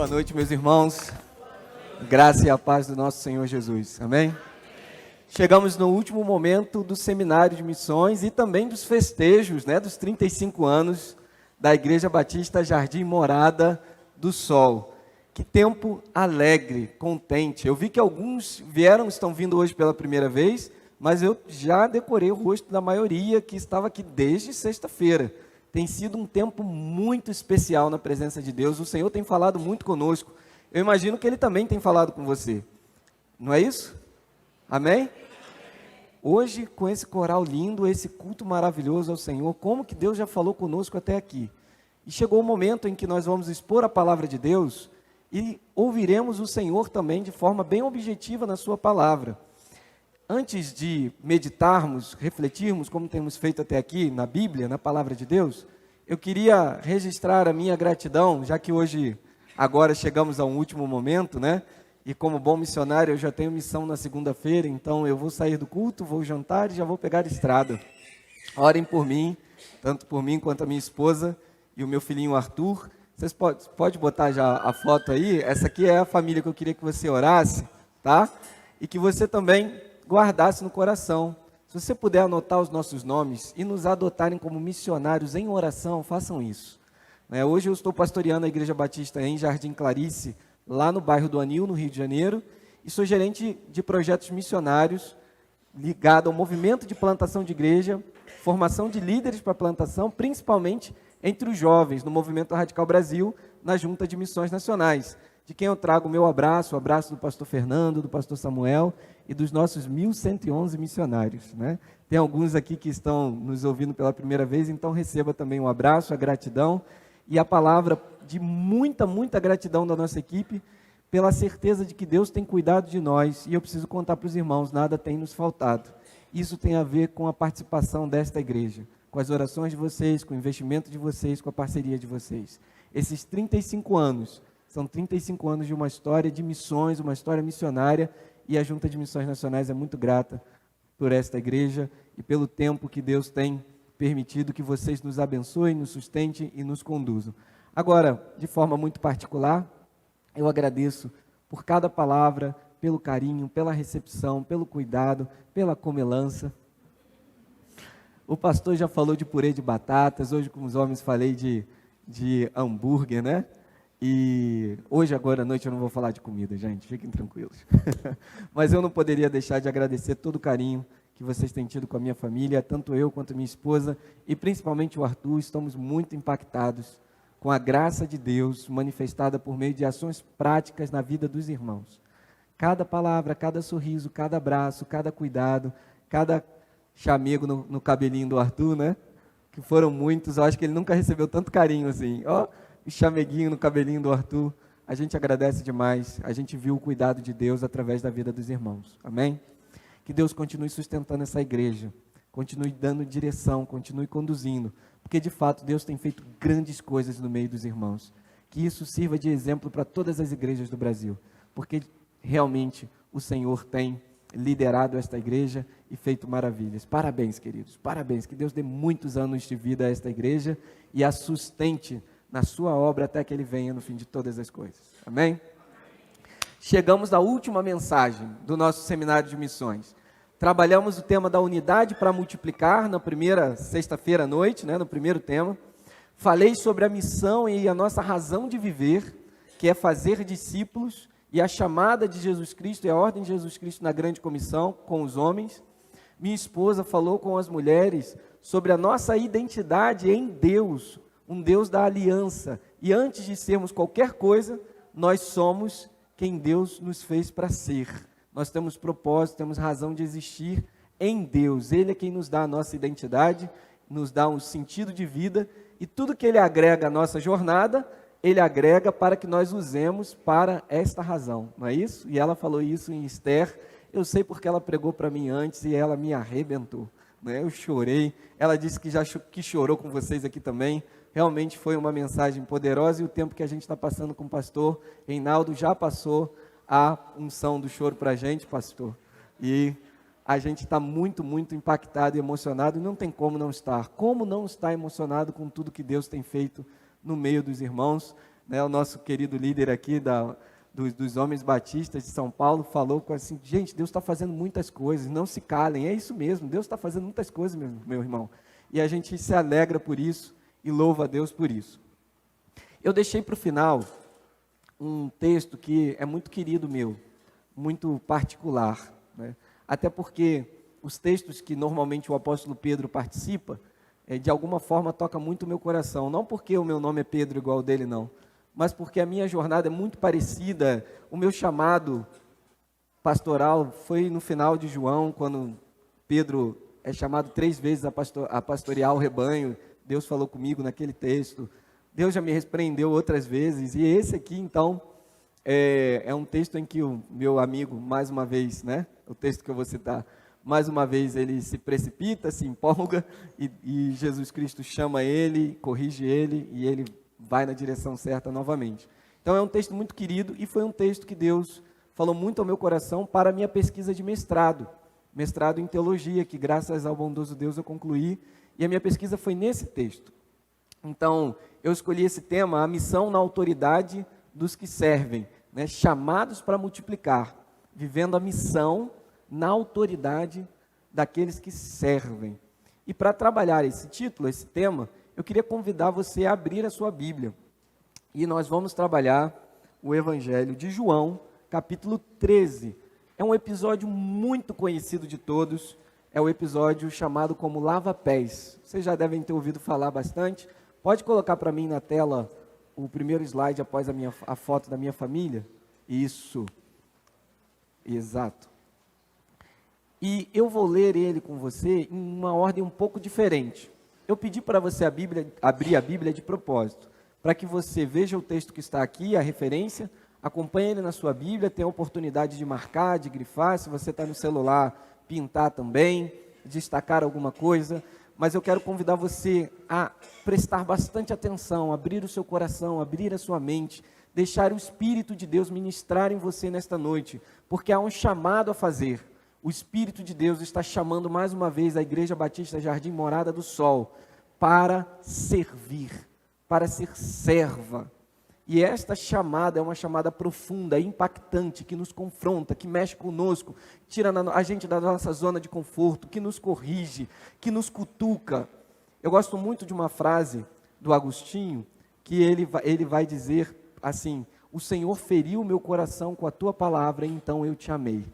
noite, meus irmãos. Graça e a paz do nosso Senhor Jesus. Amém? Chegamos no último momento do seminário de missões e também dos festejos, dos 35 anos da Igreja Batista Jardim Morada do Sol. Que tempo alegre, contente. Eu vi que alguns estão vindo hoje pela primeira vez, mas eu já decorei o rosto da maioria que estava aqui desde sexta-feira. Tem sido um tempo muito especial na presença de Deus. O Senhor tem falado muito conosco. Eu imagino que Ele também tem falado com você. Não é isso? Amém? Hoje, com esse coral lindo, esse culto maravilhoso ao Senhor, como que Deus já falou conosco até aqui? E chegou o momento em que nós vamos expor a palavra de Deus e ouviremos o Senhor também de forma bem objetiva na sua palavra. Antes de meditarmos, refletirmos, como temos feito até aqui na Bíblia, na palavra de Deus, eu queria registrar a minha gratidão, já que hoje, agora chegamos a um último momento, E como bom missionário, eu já tenho missão na segunda-feira, então eu vou sair do culto, vou jantar e já vou pegar a estrada. Orem por mim, tanto por mim quanto a minha esposa e o meu filhinho Arthur. Vocês podem botar já a foto aí? Essa aqui é a família que eu queria que você orasse, tá? E que você também guardasse no coração. Se você puder anotar os nossos nomes e nos adotarem como missionários em oração, façam isso. Hoje eu estou pastoreando a Igreja Batista em Jardim Clarice, lá no bairro do Anil, no Rio de Janeiro, e sou gerente de projetos missionários ligado ao movimento de plantação de igreja, formação de líderes para plantação, principalmente entre os jovens, no Movimento Radical Brasil, na Junta de Missões Nacionais, de quem eu trago o meu abraço, o abraço do pastor Fernando, do pastor Samuel e dos nossos 1.111 missionários. Tem alguns aqui que estão nos ouvindo pela primeira vez, então receba também um abraço, a gratidão e a palavra de muita, muita gratidão da nossa equipe, pela certeza de que Deus tem cuidado de nós, e eu preciso contar para os irmãos, nada tem nos faltado. Isso tem a ver com a participação desta igreja, com as orações de vocês, com o investimento de vocês, com a parceria de vocês. Esses 35 anos, são 35 anos de uma história de missões, uma história missionária, e a Junta de Missões Nacionais é muito grata por esta igreja e pelo tempo que Deus tem permitido que vocês nos abençoem, nos sustentem e nos conduzam. Agora, de forma muito particular, eu agradeço por cada palavra, pelo carinho, pela recepção, pelo cuidado, pela comelança. O pastor já falou de purê de batatas, hoje com os homens falei de hambúrguer, E hoje, agora à noite, eu não vou falar de comida, gente, fiquem tranquilos. Mas eu não poderia deixar de agradecer todo o carinho que vocês têm tido com a minha família, tanto eu quanto a minha esposa, e principalmente o Arthur. Estamos muito impactados com a graça de Deus manifestada por meio de ações práticas na vida dos irmãos. Cada palavra, cada sorriso, cada abraço, cada cuidado, cada chamego no cabelinho do Arthur, Que foram muitos, eu acho que ele nunca recebeu tanto carinho assim, o chameguinho no cabelinho do Arthur. A gente agradece demais, a gente viu o cuidado de Deus através da vida dos irmãos, amém? Que Deus continue sustentando essa igreja, continue dando direção, continue conduzindo, porque de fato Deus tem feito grandes coisas no meio dos irmãos. Que isso sirva de exemplo para todas as igrejas do Brasil, porque realmente o Senhor tem liderado esta igreja e feito maravilhas. Parabéns, queridos, parabéns, que Deus dê muitos anos de vida a esta igreja e a sustente na sua obra até que Ele venha no fim de todas as coisas, amém? Chegamos à última mensagem do nosso seminário de missões. Trabalhamos o tema da unidade para multiplicar na primeira sexta-feira à noite, no primeiro tema. Falei sobre a missão e a nossa razão de viver, que é fazer discípulos, e a chamada de Jesus Cristo e a ordem de Jesus Cristo na grande comissão com os homens. Minha esposa falou com as mulheres sobre a nossa identidade em Deus, um Deus da aliança. E antes de sermos qualquer coisa, nós somos quem Deus nos fez para ser. Nós temos propósito, temos razão de existir em Deus. Ele é quem nos dá a nossa identidade, nos dá um sentido de vida, e tudo que Ele agrega à nossa jornada, Ele agrega para que nós usemos para esta razão, não é isso? E ela falou isso em Esther. Eu sei porque ela pregou para mim antes e ela me arrebentou, Eu chorei, ela disse que chorou com vocês aqui também. Realmente foi uma mensagem poderosa, e o tempo que a gente está passando com o pastor Reinaldo já passou a unção do choro para a gente, pastor, e a gente está muito, muito impactado e emocionado, e não tem como não estar emocionado com tudo que Deus tem feito no meio dos irmãos. né, o nosso querido líder aqui dos Homens Batistas de São Paulo falou assim, gente, Deus está fazendo muitas coisas, não se calem, é isso mesmo, Deus está fazendo muitas coisas, meu irmão. E a gente se alegra por isso e louva a Deus por isso. Eu deixei para o final um texto que é muito querido meu, muito particular, né? Até porque os textos que normalmente o apóstolo Pedro participa, de alguma forma toca muito o meu coração, não porque o meu nome é Pedro igual o dele não, mas porque a minha jornada é muito parecida, o meu chamado pastoral foi no final de João, quando Pedro é chamado 3 vezes a pastorear o rebanho, Deus falou comigo naquele texto, Deus já me repreendeu outras vezes, e esse aqui então, é um texto em que o meu amigo, mais uma vez, né, o texto que eu vou citar, mais uma vez ele se precipita, se empolga, e Jesus Cristo chama ele, corrige ele, e ele vai na direção certa novamente. Então é um texto muito querido, e foi um texto que Deus falou muito ao meu coração para a minha pesquisa de mestrado em teologia, que graças ao bondoso Deus eu concluí, e a minha pesquisa foi nesse texto. Então, eu escolhi esse tema, a missão na autoridade dos que servem, né, chamados para multiplicar, vivendo a missão na autoridade daqueles que servem. E para trabalhar esse título, esse tema, eu queria convidar você a abrir a sua Bíblia. E nós vamos trabalhar o Evangelho de João, capítulo 13. É um episódio muito conhecido de todos, é o episódio chamado como lava-pés. Vocês já devem ter ouvido falar bastante. Pode colocar para mim na tela o primeiro slide após a foto da minha família? Isso. Exato. E eu vou ler ele com você em uma ordem um pouco diferente. Eu pedi para você abrir a Bíblia de propósito, para que você veja o texto que está aqui, a referência, acompanhe ele na sua Bíblia, tenha a oportunidade de marcar, de grifar, se você está no celular, pintar também, destacar alguma coisa, mas eu quero convidar você a prestar bastante atenção, abrir o seu coração, abrir a sua mente, deixar o Espírito de Deus ministrar em você nesta noite, porque há um chamado a fazer. O Espírito de Deus está chamando mais uma vez a Igreja Batista Jardim Morada do Sol para servir, para ser serva. E esta chamada é uma chamada profunda, impactante, que nos confronta, que mexe conosco, tira a gente da nossa zona de conforto, que nos corrige, que nos cutuca. Eu gosto muito de uma frase do Agostinho, que ele vai dizer assim: o Senhor feriu o meu coração com a tua palavra, e então eu te amei.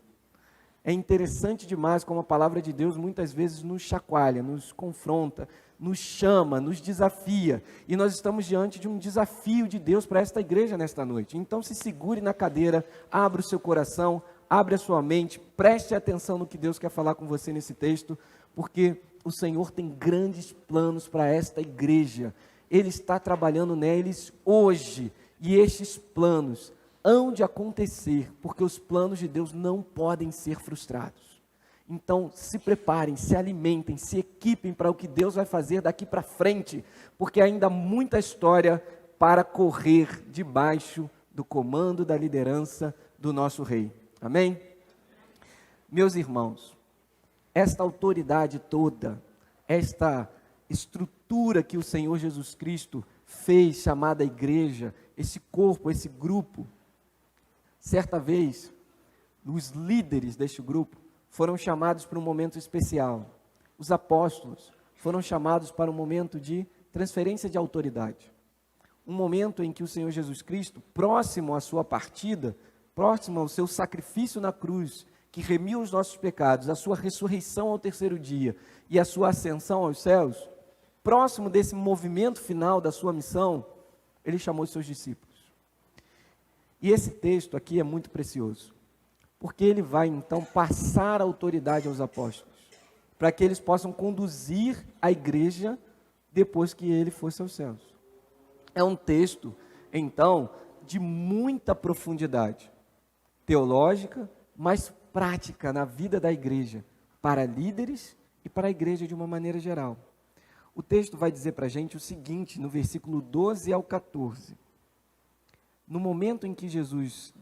É interessante demais como a palavra de Deus muitas vezes nos chacoalha, nos confronta, nos chama, nos desafia. E nós estamos diante de um desafio de Deus para esta igreja nesta noite. Então se segure na cadeira, abra o seu coração, abra a sua mente, preste atenção no que Deus quer falar com você nesse texto, porque o Senhor tem grandes planos para esta igreja. Ele está trabalhando neles hoje, e estes planos hão de acontecer, porque os planos de Deus não podem ser frustrados. Então, se preparem, se alimentem, se equipem para o que Deus vai fazer daqui para frente, porque ainda há muita história para correr debaixo do comando da liderança do nosso Rei. Amém? Meus irmãos, esta autoridade toda, esta estrutura que o Senhor Jesus Cristo fez, chamada igreja, esse corpo, esse grupo, certa vez, os líderes deste grupo foram chamados para um momento especial. Os apóstolos foram chamados para um momento de transferência de autoridade. Um momento em que o Senhor Jesus Cristo, próximo à sua partida, próximo ao seu sacrifício na cruz, que remiu os nossos pecados, a sua ressurreição ao terceiro dia e a sua ascensão aos céus, próximo desse movimento final da sua missão, ele chamou os seus discípulos. E esse texto aqui é muito precioso, porque ele vai então passar a autoridade aos apóstolos, para que eles possam conduzir a igreja depois que ele fosse aos céus. É um texto, então, de muita profundidade teológica, mas prática na vida da igreja, para líderes e para a igreja de uma maneira geral. O texto vai dizer para a gente o seguinte, no versículo 12 ao 14. No momento em que Jesus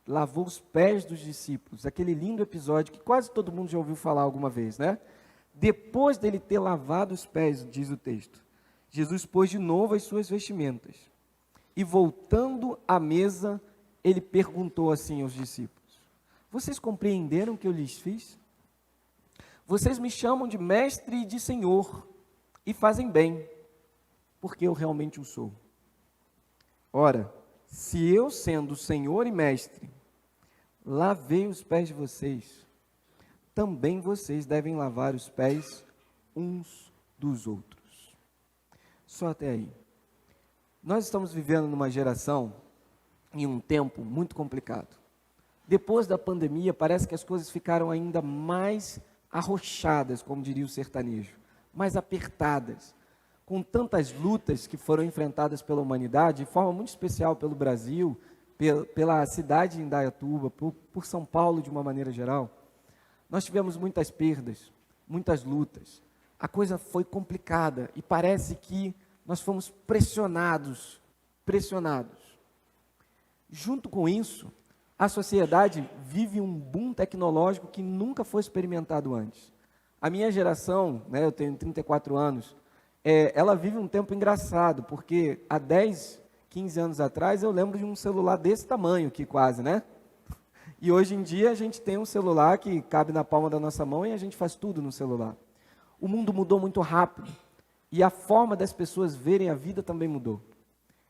lavou os pés dos discípulos, aquele lindo episódio que quase todo mundo já ouviu falar alguma vez, né? Depois dele ter lavado os pés, diz o texto, Jesus pôs de novo as suas vestimentas e voltando à mesa, ele perguntou assim aos discípulos: vocês compreenderam o que eu lhes fiz? Vocês me chamam de mestre e de senhor, e fazem bem, porque eu realmente o sou. Ora, se eu, sendo senhor e mestre, lavei os pés de vocês, também vocês devem lavar os pés uns dos outros. Só até aí. Nós estamos vivendo numa geração, em um tempo muito complicado. Depois da pandemia, parece que as coisas ficaram ainda mais arrochadas, como diria o sertanejo, mais apertadas, com tantas lutas que foram enfrentadas pela humanidade, de forma muito especial pelo Brasil, pela cidade de Indaiatuba, por São Paulo de uma maneira geral. Nós tivemos muitas perdas, muitas lutas. A coisa foi complicada e parece que nós fomos pressionados. Junto com isso, a sociedade vive um boom tecnológico que nunca foi experimentado antes. A minha geração, eu tenho 34 anos, ela vive um tempo engraçado, porque há 10, 15 anos atrás eu lembro de um celular desse tamanho aqui quase, né? E hoje em dia a gente tem um celular que cabe na palma da nossa mão e a gente faz tudo no celular. O mundo mudou muito rápido e a forma das pessoas verem a vida também mudou.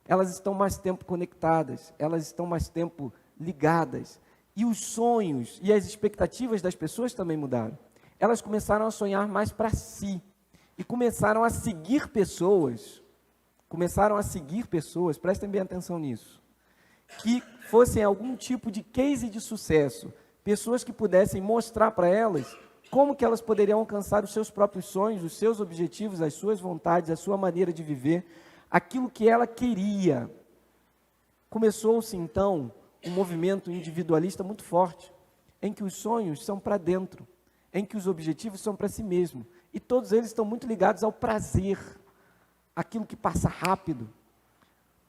Elas estão mais tempo conectadas, elas estão mais tempo ligadas. E os sonhos e as expectativas das pessoas também mudaram. Elas começaram a sonhar mais para si e começaram a seguir pessoas, prestem bem atenção nisso, que fossem algum tipo de case de sucesso, pessoas que pudessem mostrar para elas como que elas poderiam alcançar os seus próprios sonhos, os seus objetivos, as suas vontades, a sua maneira de viver, aquilo que ela queria. Começou-se então um movimento individualista muito forte, em que os sonhos são para dentro, em que os objetivos são para si mesmo, e todos eles estão muito ligados ao prazer, aquilo que passa rápido.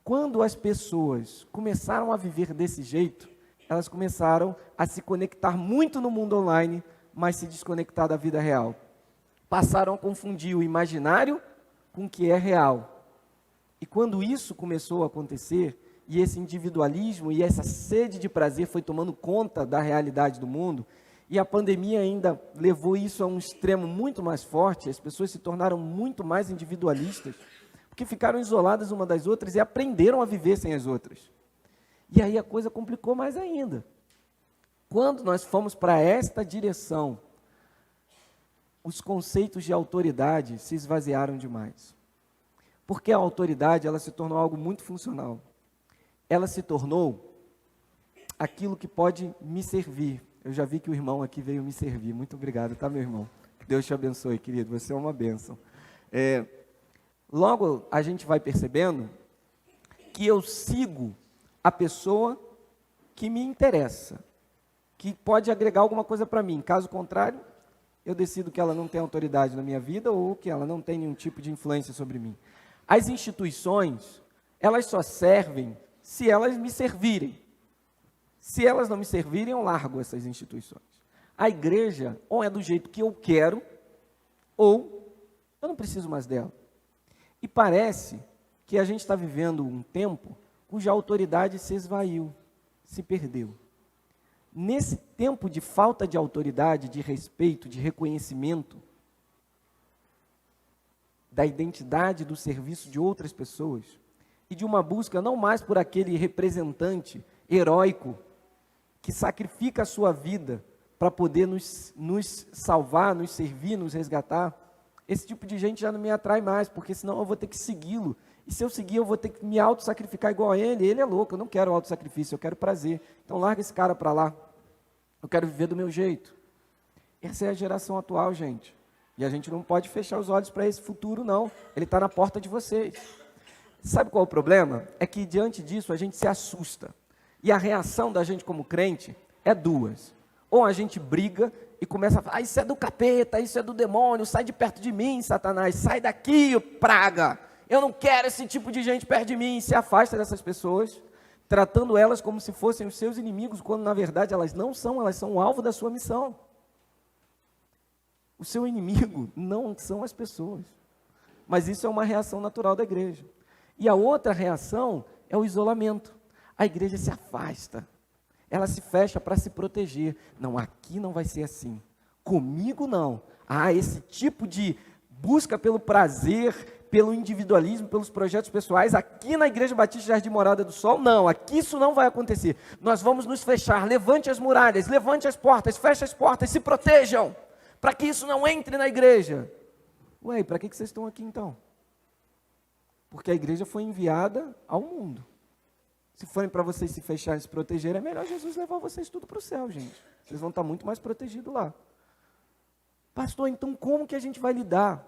Quando as pessoas começaram a viver desse jeito, elas começaram a se conectar muito no mundo online, mas se desconectar da vida real. Passaram a confundir o imaginário com o que é real. E quando isso começou a acontecer, e esse individualismo e essa sede de prazer foi tomando conta da realidade do mundo, e a pandemia ainda levou isso a um extremo muito mais forte, as pessoas se tornaram muito mais individualistas, porque ficaram isoladas uma das outras e aprenderam a viver sem as outras. E aí a coisa complicou mais ainda. Quando nós fomos para esta direção, os conceitos de autoridade se esvaziaram demais. Porque a autoridade, ela se tornou algo muito funcional. Ela se tornou aquilo que pode me servir. Eu já vi que o irmão aqui veio me servir. Muito obrigado, tá, meu irmão? Que Deus te abençoe, querido. Você é uma bênção. Logo, a gente vai percebendo que eu sigo a pessoa que me interessa, que pode agregar alguma coisa para mim. Caso contrário, eu decido que ela não tem autoridade na minha vida ou que ela não tem nenhum tipo de influência sobre mim. As instituições, elas só servem se elas me servirem. Se elas não me servirem, eu largo essas instituições. A igreja, ou é do jeito que eu quero, ou eu não preciso mais dela. E parece que a gente está vivendo um tempo cuja autoridade se esvaiu, se perdeu. Nesse tempo de falta de autoridade, de respeito, de reconhecimento da identidade do serviço de outras pessoas e de uma busca não mais por aquele representante heróico que sacrifica a sua vida para poder nos salvar, nos servir, nos resgatar, esse tipo de gente já não me atrai mais, porque senão eu vou ter que segui-lo. E se eu seguir, eu vou ter que me auto-sacrificar igual a ele. Ele é louco, eu não quero auto-sacrifício, eu quero prazer. Então larga esse cara para lá. Eu quero viver do meu jeito. Essa é a geração atual, gente. E a gente não pode fechar os olhos para esse futuro, não. Ele está na porta de vocês. Sabe qual é o problema? É que diante disso a gente se assusta. E a reação da gente como crente é duas. Ou a gente briga e começa a falar, isso é do capeta, isso é do demônio, sai de perto de mim, Satanás, sai daqui, praga. Eu não quero esse tipo de gente perto de mim. E se afasta dessas pessoas, tratando elas como se fossem os seus inimigos, quando na verdade elas não são, elas são o alvo da sua missão. O seu inimigo não são as pessoas. Mas isso é uma reação natural da igreja. E a outra reação é o isolamento. A igreja se afasta, ela se fecha para se proteger. Não, aqui não vai ser assim, comigo não. Esse tipo de busca pelo prazer, pelo individualismo, pelos projetos pessoais, aqui na Igreja Batista Jardim Morada do Sol, não, aqui isso não vai acontecer. Nós vamos nos fechar, levante as muralhas, levante as portas, feche as portas, se protejam, para que isso não entre na igreja. Ué, para que vocês estão aqui então? Porque a igreja foi enviada ao mundo. Se forem para vocês se fecharem e se protegerem, é melhor Jesus levar vocês tudo para o céu, gente. Vocês vão estar muito mais protegidos lá. Pastor, então como que a gente vai lidar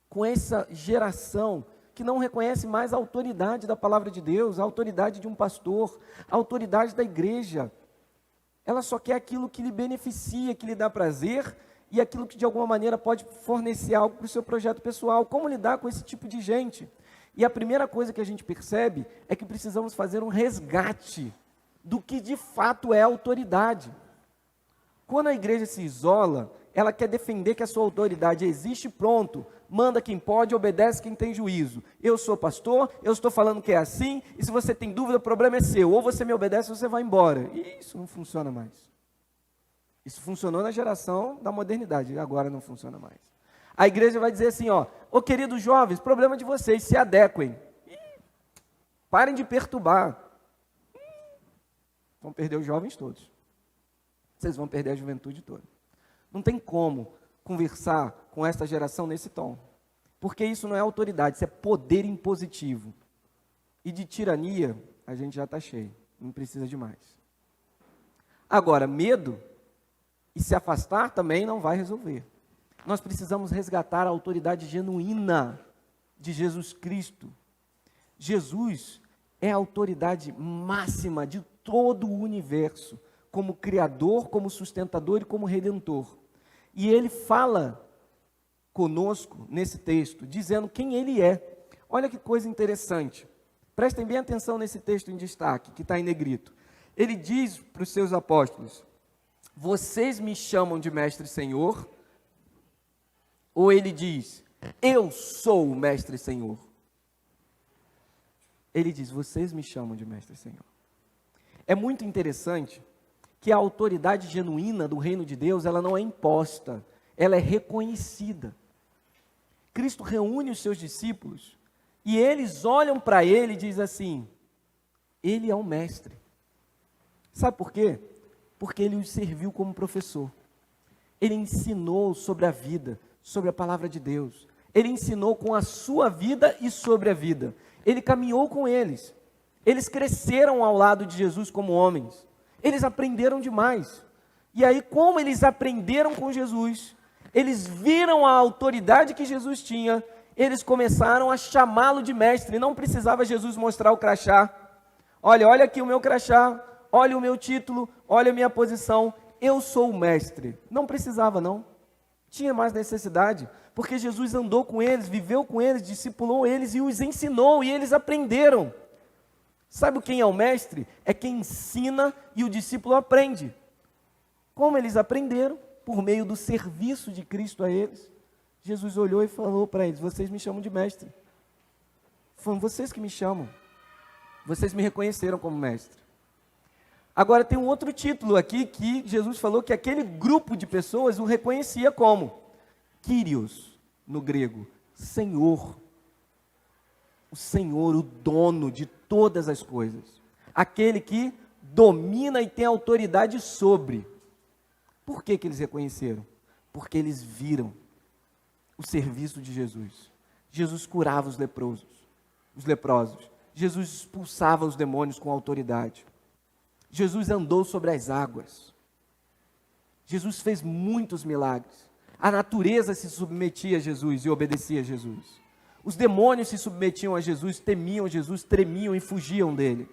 com essa geração que não reconhece mais a autoridade da palavra de Deus, a autoridade de um pastor, a autoridade da igreja? Ela só quer aquilo que lhe beneficia, que lhe dá prazer, e aquilo que de alguma maneira pode fornecer algo para o seu projeto pessoal. Como lidar com esse tipo de gente? E a primeira coisa que a gente percebe é que precisamos fazer um resgate do que de fato é autoridade. Quando a igreja se isola, ela quer defender que a sua autoridade existe, pronto, manda quem pode, obedece quem tem juízo. Eu sou pastor, eu estou falando que é assim, e se você tem dúvida, o problema é seu. Ou você me obedece ou você vai embora. E isso não funciona mais. Isso funcionou na geração da modernidade, agora não funciona mais. A igreja vai dizer assim, ô queridos jovens, problema de vocês, se adequem. Parem de perturbar. Vão perder os jovens todos. Vocês vão perder a juventude toda. Não tem como conversar com essa geração nesse tom. Porque isso não é autoridade, isso é poder impositivo. E de tirania, a gente já está cheio. Não precisa de mais. Agora, medo e se afastar também não vai resolver. Nós precisamos resgatar a autoridade genuína de Jesus Cristo. Jesus é a autoridade máxima de todo o universo, como Criador, como sustentador e como Redentor. E Ele fala conosco nesse texto, dizendo quem Ele é. Olha que coisa interessante. Prestem bem atenção nesse texto em destaque, que está em negrito. Ele diz para os seus apóstolos, vocês me chamam de Mestre e Senhor, ou Ele diz, eu sou o Mestre e Senhor? Ele diz, vocês me chamam de Mestre e Senhor. É muito interessante que a autoridade genuína do reino de Deus, ela não é imposta, ela é reconhecida. Cristo reúne os seus discípulos e eles olham para Ele e dizem assim, Ele é o Mestre. Sabe por quê? Porque Ele os serviu como professor. Ele ensinou sobre a vida, sobre a palavra de Deus. Ele ensinou com a sua vida e sobre a vida. Ele caminhou com eles. Eles cresceram ao lado de Jesus como homens. Eles aprenderam demais. E aí, como eles aprenderam com Jesus, eles viram a autoridade que Jesus tinha, eles começaram a chamá-lo de mestre. Não precisava Jesus mostrar o crachá. Olha aqui o meu crachá, olha o meu título, olha a minha posição. Eu sou o mestre. Não precisava, não. Tinha mais necessidade, porque Jesus andou com eles, viveu com eles, discipulou eles e os ensinou, e eles aprenderam. Sabe quem é o mestre? É quem ensina e o discípulo aprende. Como eles aprenderam? Por meio do serviço de Cristo a eles. Jesus olhou e falou para eles, vocês me chamam de mestre. Foram vocês que me chamam. Vocês me reconheceram como mestre. Agora tem um outro título aqui que Jesus falou que aquele grupo de pessoas o reconhecia como Kyrios, no grego, Senhor. O Senhor, o dono de todas as coisas. Aquele que domina e tem autoridade sobre. Por que eles reconheceram? Porque eles viram o serviço de Jesus. Jesus curava os leprosos. Jesus expulsava os demônios com autoridade. Jesus andou sobre as águas. Jesus fez muitos milagres. A natureza se submetia a Jesus e obedecia a Jesus. Os demônios se submetiam a Jesus, temiam Jesus, tremiam e fugiam dele.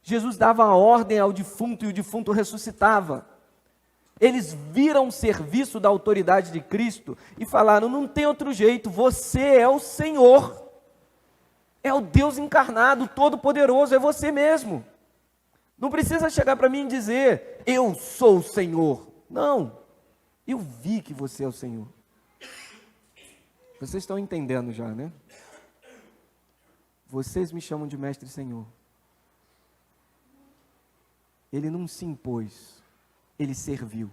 Jesus dava a ordem ao defunto e o defunto ressuscitava. Eles viram o serviço da autoridade de Cristo e falaram, não tem outro jeito, você é o Senhor. É o Deus encarnado, todo-poderoso, é você mesmo. Não precisa chegar para mim e dizer, eu sou o Senhor. Não, eu vi que você é o Senhor. Vocês estão entendendo já, né? vocês me chamam de mestre e Senhor. Ele não se impôs, ele serviu.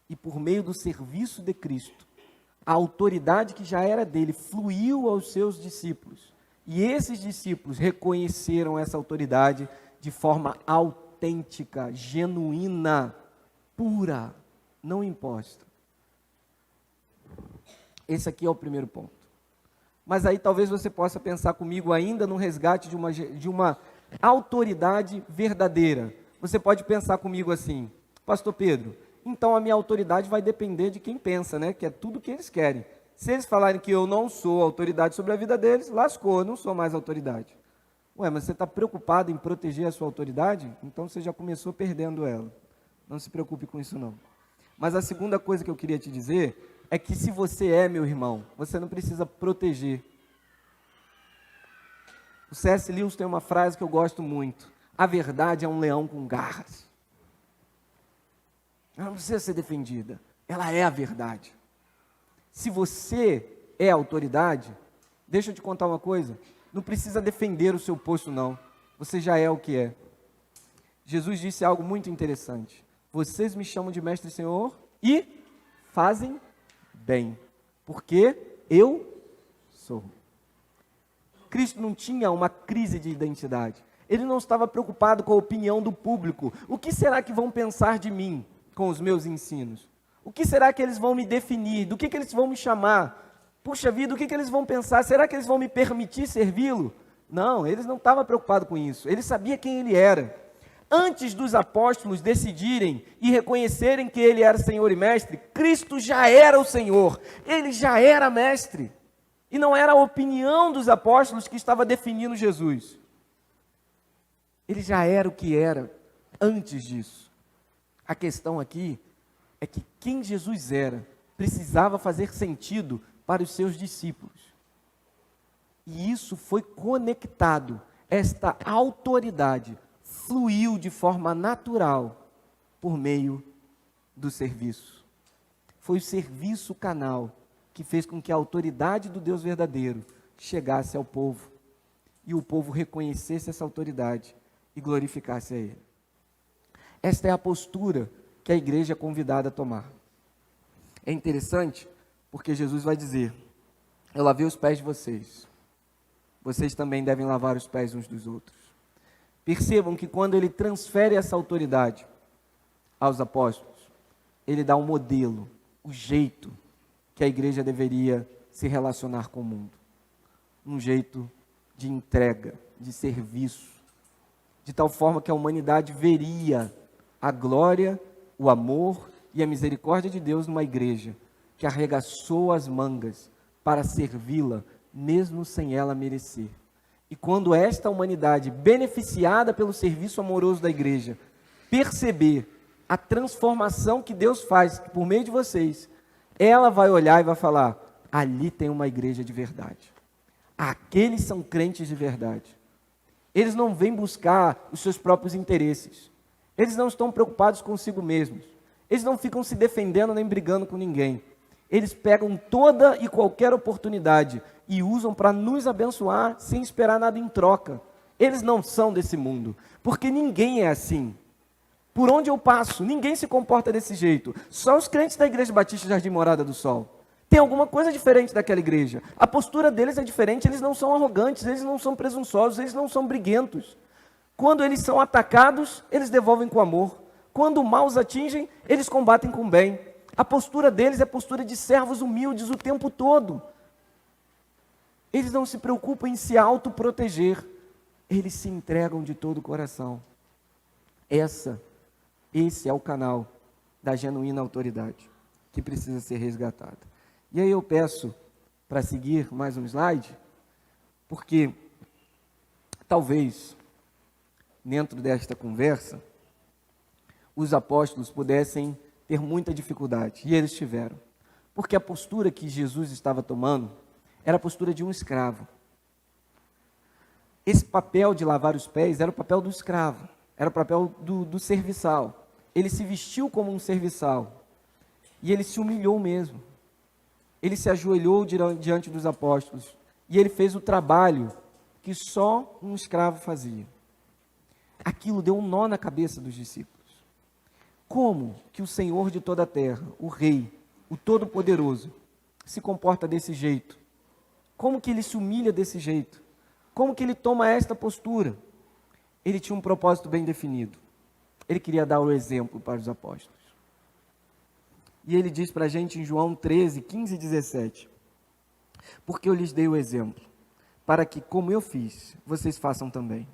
E por meio do serviço de Cristo, a autoridade que já era dele fluiu aos seus discípulos. E esses discípulos reconheceram essa autoridade de forma autêntica, genuína, pura, não imposta. Esse aqui é o primeiro ponto. Mas aí talvez você possa pensar comigo ainda no resgate de uma autoridade verdadeira. Você pode pensar comigo assim: pastor Pedro, então a minha autoridade vai depender de quem pensa, né? Que é tudo que eles querem. Se eles falarem que eu não sou autoridade sobre a vida deles, lascou, eu não sou mais autoridade. Ué, mas você está preocupado em proteger a sua autoridade? Então você já começou perdendo ela. Não se preocupe com isso não. Mas a segunda coisa que eu queria te dizer é que se você é meu irmão, você não precisa proteger. O C.S. Lewis tem uma frase que eu gosto muito: a verdade é um leão com garras. Ela não precisa ser defendida, ela é a verdade. Se você é autoridade, deixa eu te contar uma coisa, não precisa defender o seu posto não, você já é o que é. Jesus disse algo muito interessante: vocês me chamam de mestre e Senhor e fazem bem, porque eu sou. Cristo não tinha uma crise de identidade, ele não estava preocupado com a opinião do público. O que será que vão pensar de mim com os meus ensinos? O que será que eles vão me definir? Do que eles vão me chamar? Puxa vida, o que eles vão pensar? Será que eles vão me permitir servi-lo? Não, eles não estavam preocupados com isso. Ele sabia quem ele era. Antes dos apóstolos decidirem e reconhecerem que ele era Senhor e Mestre, Cristo já era o Senhor. Ele já era Mestre. E não era a opinião dos apóstolos que estava definindo Jesus. Ele já era o que era antes disso. A questão aqui é que quem Jesus era precisava fazer sentido para os seus discípulos. E isso foi conectado, esta autoridade fluiu de forma natural por meio do serviço. Foi o serviço canal que fez com que a autoridade do Deus verdadeiro chegasse ao povo e o povo reconhecesse essa autoridade e glorificasse a Ele. Esta é a postura que a igreja é convidada a tomar. É interessante porque Jesus vai dizer: eu lavei os pés de vocês, vocês também devem lavar os pés uns dos outros. Percebam que quando ele transfere essa autoridade aos apóstolos, ele dá um modelo, o jeito que a igreja deveria se relacionar com o mundo. Um jeito de entrega, de serviço, de tal forma que a humanidade veria a glória, o amor e a misericórdia de Deus numa igreja que arregaçou as mangas para servi-la, mesmo sem ela merecer. E quando esta humanidade, beneficiada pelo serviço amoroso da igreja, perceber a transformação que Deus faz por meio de vocês, ela vai olhar e vai falar: ali tem uma igreja de verdade. Aqueles são crentes de verdade. Eles não vêm buscar os seus próprios interesses. Eles não estão preocupados consigo mesmos. Eles não ficam se defendendo nem brigando com ninguém. Eles pegam toda e qualquer oportunidade e usam para nos abençoar sem esperar nada em troca. Eles não são desse mundo, porque ninguém é assim. Por onde eu passo, ninguém se comporta desse jeito. Só os crentes da Igreja Batista Jardim Morada do Sol. Tem alguma coisa diferente daquela igreja. A postura deles é diferente, eles não são arrogantes, eles não são presunçosos, eles não são briguentos. Quando eles são atacados, eles devolvem com amor. Quando o mal os atingem, eles combatem com bem. A postura deles é postura de servos humildes o tempo todo. Eles não se preocupam em se autoproteger. Eles se entregam de todo o coração. Esse é o canal da genuína autoridade que precisa ser resgatada. E aí eu peço para seguir mais um slide, porque talvez dentro desta conversa os apóstolos pudessem ter muita dificuldade, e eles tiveram, porque a postura que Jesus estava tomando era a postura de um escravo. Esse papel de lavar os pés era o papel do escravo, era o papel do serviçal. Ele se vestiu como um serviçal, e ele se humilhou mesmo. Ele se ajoelhou diante dos apóstolos, e ele fez o trabalho que só um escravo fazia. Aquilo deu um nó na cabeça dos discípulos. Como que o Senhor de toda a terra, o Rei, o Todo-Poderoso, se comporta desse jeito? Como que ele se humilha desse jeito? Como que ele toma esta postura? Ele tinha um propósito bem definido. Ele queria dar o exemplo para os apóstolos. E ele diz para a gente em João 13, 15 e 17. Porque eu lhes dei o exemplo, para que, como eu fiz, vocês façam também.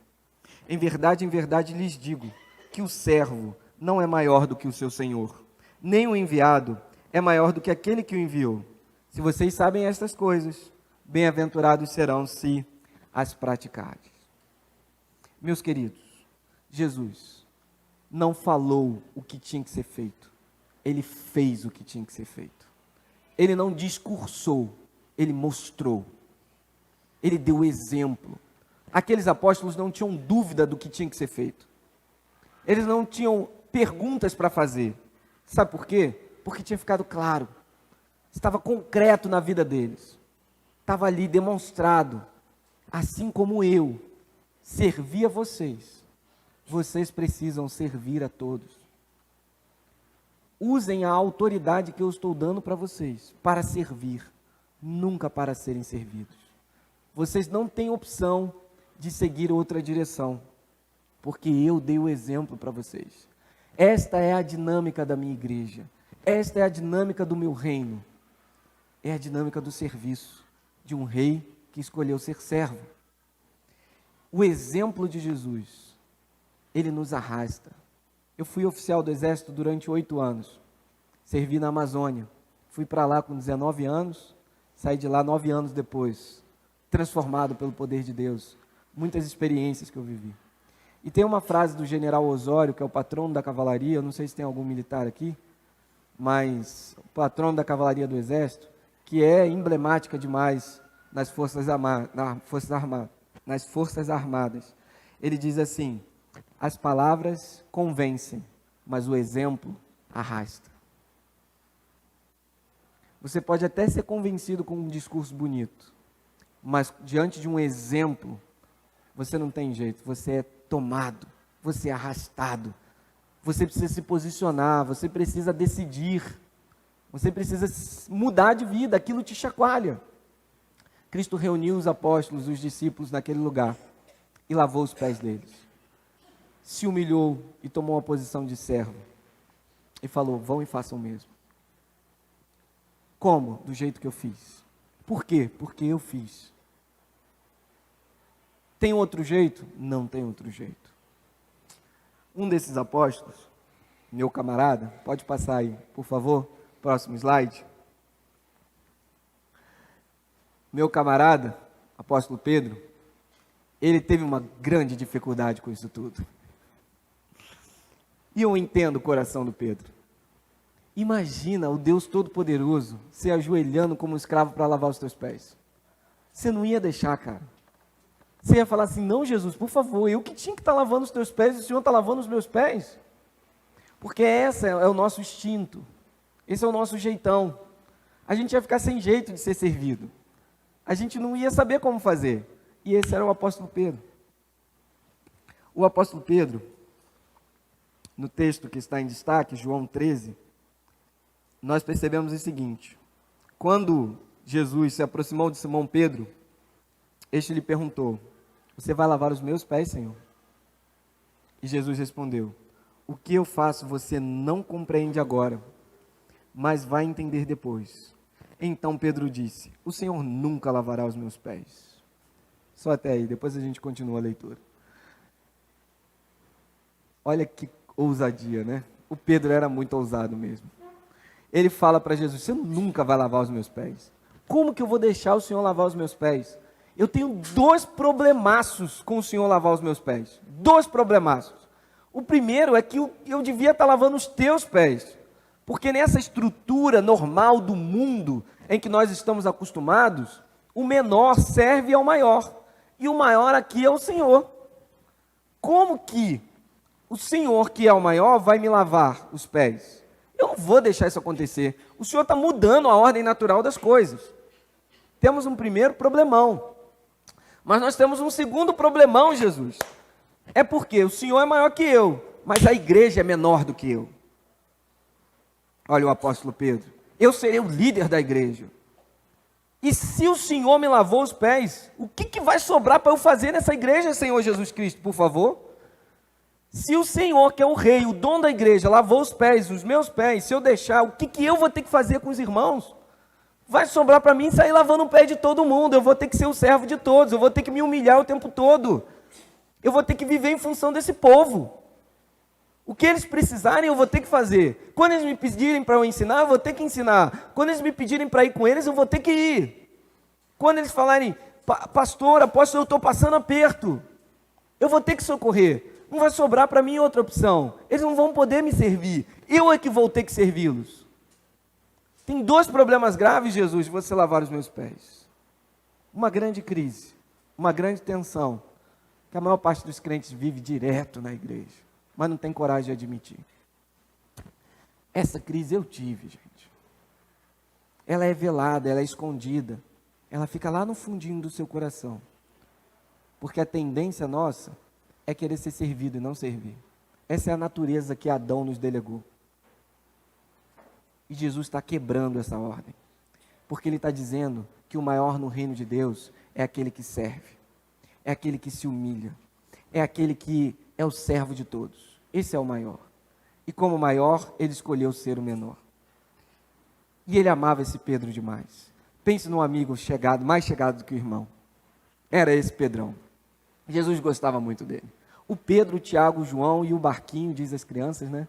Em verdade lhes digo, que o servo não é maior do que o seu senhor, nem o enviado é maior do que aquele que o enviou. Se vocês sabem estas coisas, bem-aventurados serão se as praticarem. Meus queridos, Jesus não falou o que tinha que ser feito, ele fez o que tinha que ser feito. Ele não discursou, ele mostrou. Ele deu exemplo. Aqueles apóstolos não tinham dúvida do que tinha que ser feito. Eles não tinham perguntas para fazer. Sabe por quê? Porque tinha ficado claro. Estava concreto na vida deles. Estava ali demonstrado. Assim como eu servi a vocês, vocês precisam servir a todos. Usem a autoridade que eu estou dando para vocês, para servir, nunca para serem servidos. Vocês não têm opção de seguir outra direção, porque eu dei o exemplo para vocês. Esta é a dinâmica da minha igreja, esta é a dinâmica do meu reino, é a dinâmica do serviço, de um rei que escolheu ser servo. O exemplo de Jesus, ele nos arrasta. Eu fui oficial do Exército durante 8 anos, servi na Amazônia, fui para lá com 19 anos, saí de lá 9 anos depois, transformado pelo poder de Deus, muitas experiências que eu vivi. E tem uma frase do general Osório, que é o patrono da cavalaria, eu não sei se tem algum militar aqui, mas o patrono da cavalaria do Exército, que é emblemática demais nas Forças Armadas. Ele diz assim: as palavras convencem, mas o exemplo arrasta. Você pode até ser convencido com um discurso bonito, mas diante de um exemplo, você não tem jeito, você é tomado, você é arrastado, você precisa se posicionar, você precisa decidir, você precisa mudar de vida, aquilo te chacoalha. Cristo reuniu os apóstolos, os discípulos naquele lugar e lavou os pés deles. Se humilhou e tomou a posição de servo. E falou: vão e façam o mesmo. Como? Do jeito que eu fiz. Por quê? Porque eu fiz. Tem outro jeito? Não tem outro jeito. Um desses apóstolos, meu camarada, pode passar aí, por favor, próximo slide. Meu camarada, apóstolo Pedro, ele teve uma grande dificuldade com isso tudo. E eu entendo o coração do Pedro. Imagina o Deus Todo-Poderoso se ajoelhando como um escravo para lavar os teus pés. Você não ia deixar, cara. Você ia falar assim: não, Jesus, por favor, eu que tinha que estar lavando os teus pés, e o Senhor está lavando os meus pés. Porque esse é o nosso instinto, esse é o nosso jeitão. A gente ia ficar sem jeito de ser servido. A gente não ia saber como fazer. E esse era o apóstolo Pedro. O apóstolo Pedro, no texto que está em destaque, João 13, nós percebemos o seguinte: quando Jesus se aproximou de Simão Pedro, este lhe perguntou: você vai lavar os meus pés, Senhor? E Jesus respondeu: o que eu faço você não compreende agora, mas vai entender depois. Então Pedro disse: o Senhor nunca lavará os meus pés. Só até aí, depois a gente continua a leitura. Olha que ousadia, né? O Pedro era muito ousado mesmo. Ele fala para Jesus: você nunca vai lavar os meus pés. Como que eu vou deixar o Senhor lavar os meus pés? Eu tenho 2 problemaços com o Senhor lavar os meus pés. 2 problemaços. O primeiro é que eu devia estar lavando os teus pés. Porque nessa estrutura normal do mundo em que nós estamos acostumados, o menor serve ao maior. E o maior aqui é o Senhor. Como que o Senhor, que é o maior, vai me lavar os pés? Eu não vou deixar isso acontecer. O Senhor está mudando a ordem natural das coisas. Temos um primeiro problemão. Mas nós temos um segundo problemão, Jesus. É porque o Senhor é maior que eu, mas a igreja é menor do que eu. Olha o apóstolo Pedro. Eu serei o líder da igreja. E se o Senhor me lavou os pés, o que vai sobrar para eu fazer nessa igreja, Senhor Jesus Cristo, por favor? Se o Senhor, que é o rei, o dono da igreja, lavou os pés, os meus pés, se eu deixar, o que eu vou ter que fazer com os irmãos? Vai sobrar para mim sair lavando o pé de todo mundo, eu vou ter que ser o servo de todos, eu vou ter que me humilhar o tempo todo, eu vou ter que viver em função desse povo. O que eles precisarem, eu vou ter que fazer. Quando eles me pedirem para eu ensinar, eu vou ter que ensinar. Quando eles me pedirem para ir com eles, eu vou ter que ir. Quando eles falarem, pastor, apóstolo, eu estou passando aperto, eu vou ter que socorrer. Não vai sobrar para mim outra opção. Eles não vão poder me servir. Eu é que vou ter que servi-los. Tem 2 problemas graves, Jesus, de você lavar os meus pés. Uma grande crise, uma grande tensão, que a maior parte dos crentes vive direto na igreja, mas não tem coragem de admitir. Essa crise eu tive, gente. Ela é velada, ela é escondida. Ela fica lá no fundinho do seu coração. Porque a tendência nossa é querer ser servido e não servir. Essa é a natureza que Adão nos delegou. E Jesus está quebrando essa ordem. Porque Ele está dizendo que o maior no reino de Deus é aquele que serve. É aquele que se humilha. É aquele que é o servo de todos. Esse é o maior. E como maior, Ele escolheu ser o menor. E Ele amava esse Pedro demais. Pense num amigo chegado, mais chegado do que o irmão. Era esse Pedrão. Jesus gostava muito dele. O Pedro, o Tiago, o João e o barquinho, diz as crianças, né?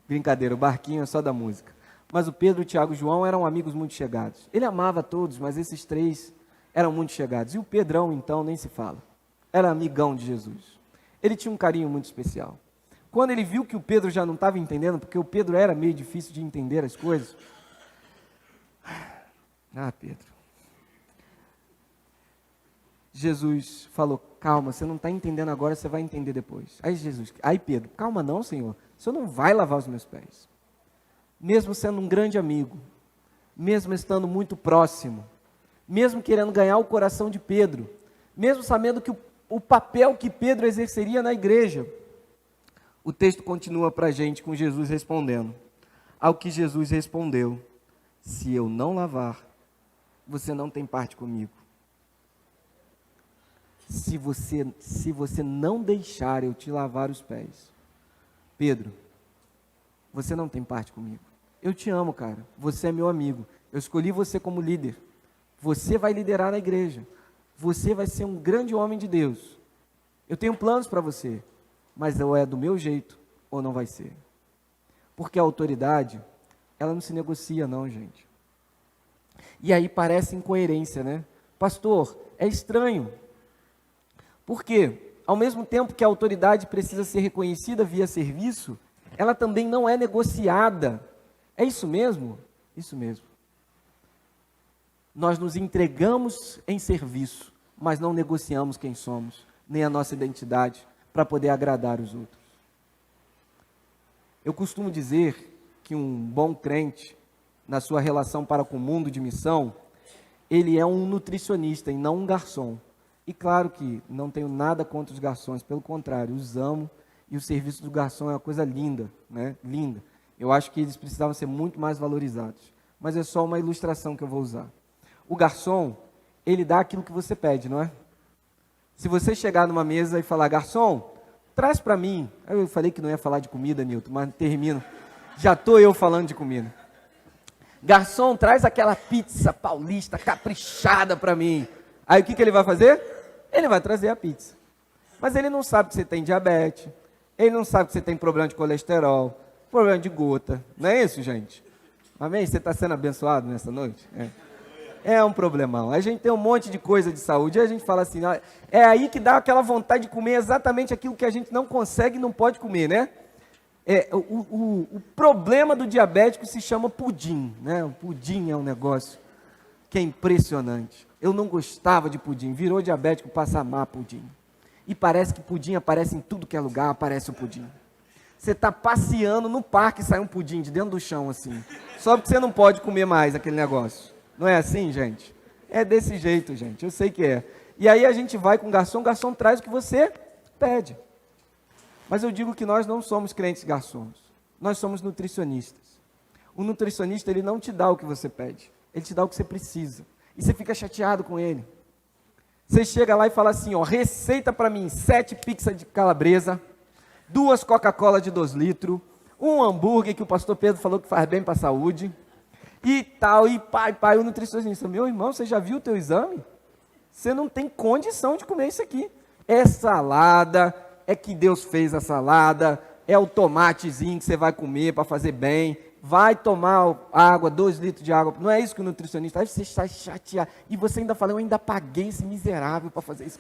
Brincadeira, o barquinho é só da música. Mas o Pedro, o Tiago e o João eram amigos muito chegados. Ele amava todos, mas esses 3 eram muito chegados. E o Pedrão, então, nem se fala. Era amigão de Jesus. Ele tinha um carinho muito especial. Quando ele viu que o Pedro já não estava entendendo, porque o Pedro era meio difícil de entender as coisas. Pedro. Jesus falou, calma, você não está entendendo agora, você vai entender depois. Aí Pedro, calma não, Senhor, o Senhor não vai lavar os meus pés. Mesmo sendo um grande amigo, mesmo estando muito próximo, mesmo querendo ganhar o coração de Pedro, mesmo sabendo que o papel que Pedro exerceria na igreja, o texto continua para a gente com Jesus respondendo. Ao que Jesus respondeu, se eu não lavar, você não tem parte comigo. Se você não deixar eu te lavar os pés, Pedro, você não tem parte comigo. Eu te amo, cara. Você é meu amigo. Eu escolhi você como líder. Você vai liderar na igreja. Você vai ser um grande homem de Deus. Eu tenho planos para você, mas ou é do meu jeito ou não vai ser. Porque a autoridade, ela não se negocia não, gente. E aí parece incoerência, né? Pastor, é estranho. Porque, ao mesmo tempo que a autoridade precisa ser reconhecida via serviço, ela também não é negociada. É isso mesmo? Isso mesmo. Nós nos entregamos em serviço, mas não negociamos quem somos, nem a nossa identidade, para poder agradar os outros. Eu costumo dizer que um bom crente, na sua relação para com o mundo de missão, ele é um nutricionista e não um garçom. E claro que não tenho nada contra os garçons, pelo contrário, os amo, e o serviço do garçom é uma coisa linda, né? Linda. Eu acho que eles precisavam ser muito mais valorizados. Mas é só uma ilustração que eu vou usar. O garçom, ele dá aquilo que você pede, não é? Se você chegar numa mesa e falar, garçom, traz para mim. Eu falei que não ia falar de comida, Nilton, mas termino. Já estou eu falando de comida. Garçom, traz aquela pizza paulista caprichada para mim. Aí o que ele vai fazer? Ele vai trazer a pizza. Mas ele não sabe que você tem diabetes, ele não sabe que você tem problema de colesterol, problema de gota. Não é isso, gente? Amém? Você está sendo abençoado nessa noite? É um problemão. A gente tem um monte de coisa de saúde, e a gente fala assim, é aí que dá aquela vontade de comer exatamente aquilo que a gente não consegue e não pode comer, né? O problema do diabético se chama pudim, né? O pudim é um negócio que é impressionante. Eu não gostava de pudim, virou diabético, passa a amar pudim. E parece que pudim aparece em tudo que é lugar, aparece o pudim. Você está passeando no parque e sai um pudim de dentro do chão assim, só porque você não pode comer mais aquele negócio. Não é assim, gente? É desse jeito, gente, eu sei que é. E aí a gente vai com o garçom traz o que você pede. Mas eu digo que nós não somos crentes garçons, nós somos nutricionistas. O nutricionista, ele não te dá o que você pede, ele te dá o que você precisa. E você fica chateado com ele. Você chega lá e fala assim, ó, receita para mim 7 pizzas de calabresa, 2 Coca-Cola de 2 litros, um hambúrguer que o pastor Pedro falou que faz bem para a saúde, e tal, e pai, o nutricionista, meu irmão, você já viu o teu exame? Você não tem condição de comer isso aqui. É salada, é que Deus fez a salada, é o tomatezinho que você vai comer para fazer bem, vai tomar água, 2 litros de água, não é isso que o nutricionista, aí você está chateado, e você ainda fala, eu ainda paguei esse miserável para fazer isso.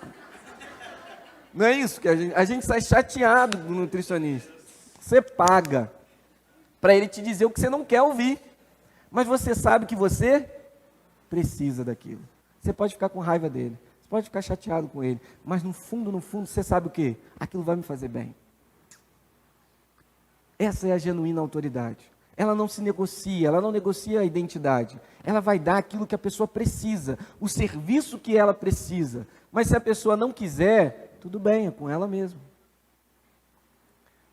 Não é isso que a gente sai chateado do nutricionista. Você paga para ele te dizer o que você não quer ouvir, mas você sabe que você precisa daquilo. Você pode ficar com raiva dele, você pode ficar chateado com ele, mas no fundo, você sabe o quê? Aquilo vai me fazer bem. Essa é a genuína autoridade. Ela não se negocia, ela não negocia a identidade. Ela vai dar aquilo que a pessoa precisa, o serviço que ela precisa. Mas se a pessoa não quiser, tudo bem, é com ela mesmo.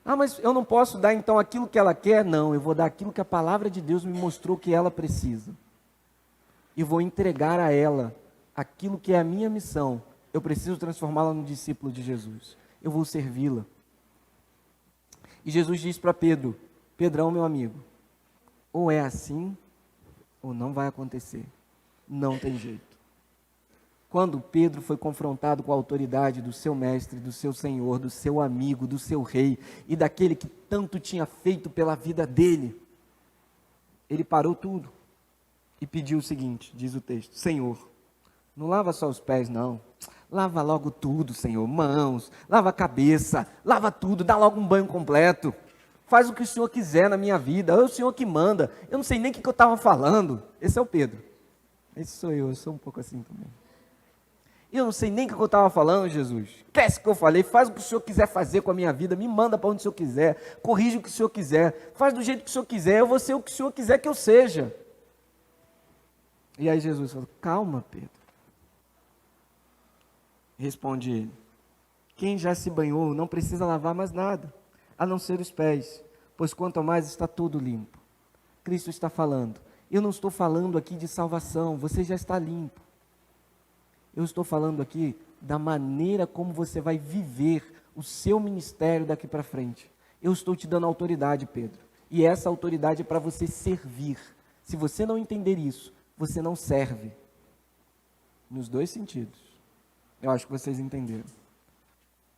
Ah, mas eu não posso dar então aquilo que ela quer? Não, eu vou dar aquilo que a palavra de Deus me mostrou que ela precisa. E vou entregar a ela aquilo que é a minha missão. Eu preciso transformá-la num discípulo de Jesus. Eu vou servi-la. E Jesus diz para Pedro, Pedrão, meu amigo, ou é assim, ou não vai acontecer. Não tem jeito. Quando Pedro foi confrontado com a autoridade do seu mestre, do seu senhor, do seu amigo, do seu rei, e daquele que tanto tinha feito pela vida dele, ele parou tudo e pediu o seguinte, diz o texto, Senhor, não lava só os pés não, lava logo tudo, Senhor, mãos, lava a cabeça, lava tudo, dá logo um banho completo. Faz o que o Senhor quiser na minha vida, é o Senhor que manda, eu não sei nem o que eu estava falando. Esse é o Pedro, esse sou eu sou um pouco assim também. Eu não sei nem o que eu estava falando, Jesus, esquece o que eu falei, faz o que o Senhor quiser fazer com a minha vida, me manda para onde o Senhor quiser, corrige o que o Senhor quiser, faz do jeito que o Senhor quiser, eu vou ser o que o Senhor quiser que eu seja. E aí Jesus falou, calma Pedro. Responde ele, quem já se banhou não precisa lavar mais nada, a não ser os pés, pois quanto mais está tudo limpo. Cristo está falando, eu não estou falando aqui de salvação, você já está limpo. Eu estou falando aqui da maneira como você vai viver o seu ministério daqui para frente. Eu estou te dando autoridade, Pedro, e essa autoridade é para você servir. Se você não entender isso, você não serve, nos 2 sentidos. Eu acho que vocês entenderam.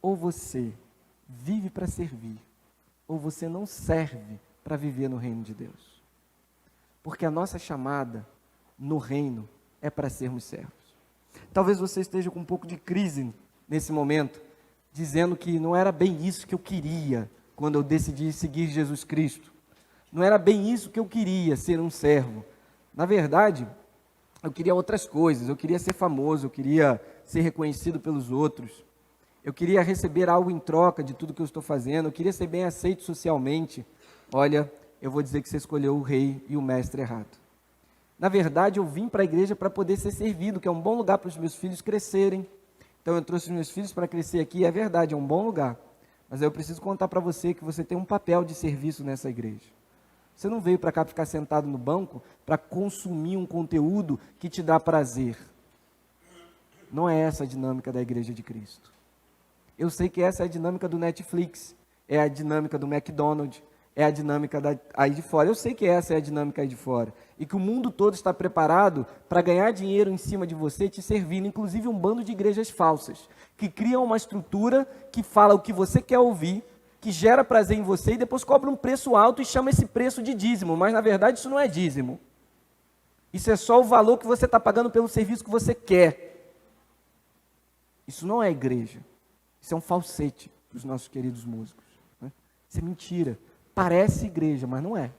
Ou você vive para servir, ou você não serve para viver no reino de Deus. Porque a nossa chamada no reino é para sermos servos. Talvez você esteja com um pouco de crise nesse momento, dizendo que não era bem isso que eu queria quando eu decidi seguir Jesus Cristo. Não era bem isso que eu queria, ser um servo. Na verdade, eu queria outras coisas, eu queria ser famoso, eu queria ser reconhecido pelos outros, eu queria receber algo em troca de tudo que eu estou fazendo, eu queria ser bem aceito socialmente. Olha, eu vou dizer que você escolheu o rei e o mestre errado. Na verdade, eu vim para a igreja para poder ser servido, que é um bom lugar para os meus filhos crescerem. Então, eu trouxe os meus filhos para crescer aqui, é verdade, é um bom lugar. Mas eu preciso contar para você que você tem um papel de serviço nessa igreja. Você não veio para cá ficar sentado no banco para consumir um conteúdo que te dá prazer. Não é essa a dinâmica da igreja de Cristo. Eu sei que essa é a dinâmica do Netflix, é a dinâmica do McDonald's, é a dinâmica aí de fora. Eu sei que essa é a dinâmica aí de fora. E que o mundo todo está preparado para ganhar dinheiro em cima de você, te servindo, inclusive um bando de igrejas falsas, que criam uma estrutura que fala o que você quer ouvir, que gera prazer em você e depois cobra um preço alto e chama esse preço de dízimo. Mas na verdade isso não é dízimo. Isso é só o valor que você está pagando pelo serviço que você quer. Isso não é igreja. Isso é um falsete para os nossos queridos músicos. Né? Isso é mentira. Parece igreja, mas não é.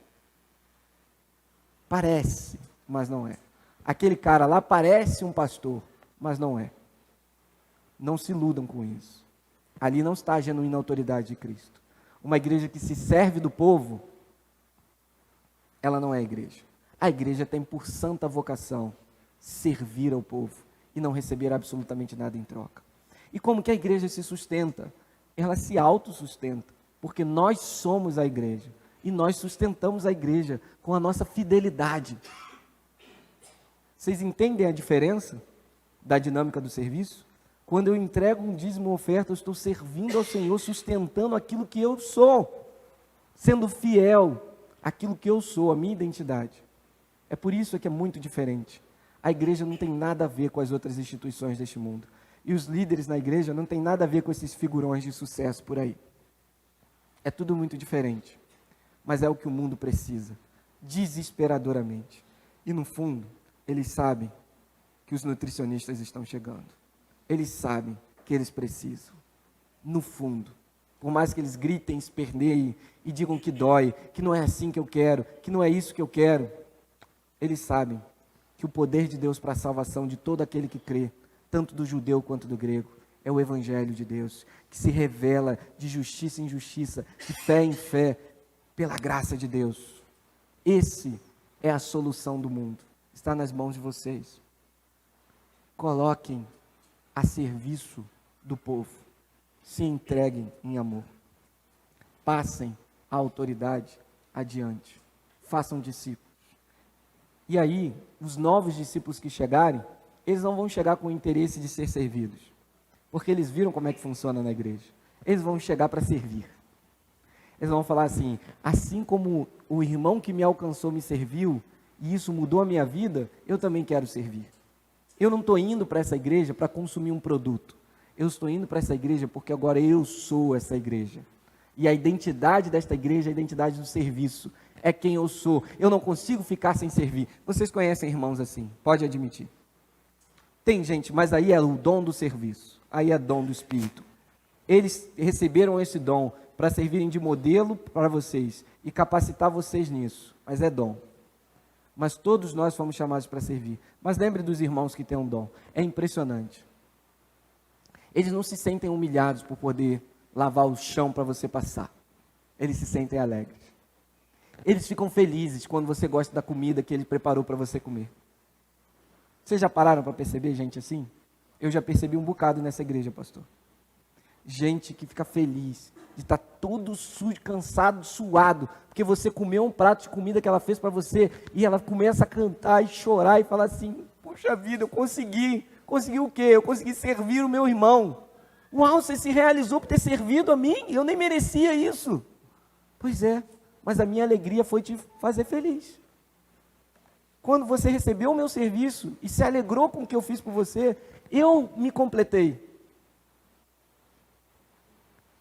Parece, mas não é. Aquele cara lá parece um pastor, mas não é. Não se iludam com isso. Ali não está a genuína autoridade de Cristo. Uma igreja que se serve do povo, ela não é igreja. A igreja tem por santa vocação servir ao povo e não receber absolutamente nada em troca. E como que a igreja se sustenta? Ela se autossustenta, porque nós somos a igreja, e nós sustentamos a igreja com a nossa fidelidade. Vocês entendem a diferença da dinâmica do serviço? Quando eu entrego um dízimo ou oferta, eu estou servindo ao Senhor, sustentando aquilo que eu sou, sendo fiel àquilo que eu sou, a minha identidade. É por isso que é muito diferente. A igreja não tem nada a ver com as outras instituições deste mundo. E os líderes na igreja não tem nada a ver com esses figurões de sucesso por aí. É tudo muito diferente. Mas é o que o mundo precisa, desesperadoramente. E no fundo, eles sabem que os nutricionistas estão chegando. Eles sabem que eles precisam. No fundo, por mais que eles gritem, esperneiem e digam que dói, que não é assim que eu quero, que não é isso que eu quero, eles sabem que o poder de Deus para a salvação de todo aquele que crê, tanto do judeu quanto do grego, é o Evangelho de Deus, que se revela de justiça em justiça, de fé em fé, pela graça de Deus. Esse é a solução do mundo. Está nas mãos de vocês. Coloquem a serviço do povo. Se entreguem em amor. Passem a autoridade adiante. Façam discípulos. E aí, os novos discípulos que chegarem, eles não vão chegar com o interesse de ser servidos. Porque eles viram como é que funciona na igreja. Eles vão chegar para servir. Eles vão falar assim, assim como o irmão que me alcançou me serviu, e isso mudou a minha vida, eu também quero servir. Eu não estou indo para essa igreja para consumir um produto. Eu estou indo para essa igreja porque agora eu sou essa igreja. E a identidade desta igreja é a identidade do serviço. É quem eu sou. Eu não consigo ficar sem servir. Vocês conhecem irmãos assim, pode admitir. Tem gente, mas aí é o dom do serviço. Aí é dom do Espírito. Eles receberam esse dom para servirem de modelo para vocês e capacitar vocês nisso. Mas é dom. Mas todos nós fomos chamados para servir. Mas lembre dos irmãos que têm um dom. É impressionante. Eles não se sentem humilhados por poder lavar o chão para você passar. Eles se sentem alegres. Eles ficam felizes quando você gosta da comida que ele preparou para você comer. Vocês já pararam para perceber gente assim? Eu já percebi um bocado nessa igreja, pastor. Gente que fica feliz de estar todo sujo, cansado, suado, porque você comeu um prato de comida que ela fez para você, e ela começa a cantar e chorar e falar assim, poxa vida, eu consegui. Consegui o quê? Eu consegui servir o meu irmão. Uau, você se realizou por ter servido a mim? Eu nem merecia isso. Pois é, mas a minha alegria foi te fazer feliz. Quando você recebeu o meu serviço e se alegrou com o que eu fiz por você, eu me completei.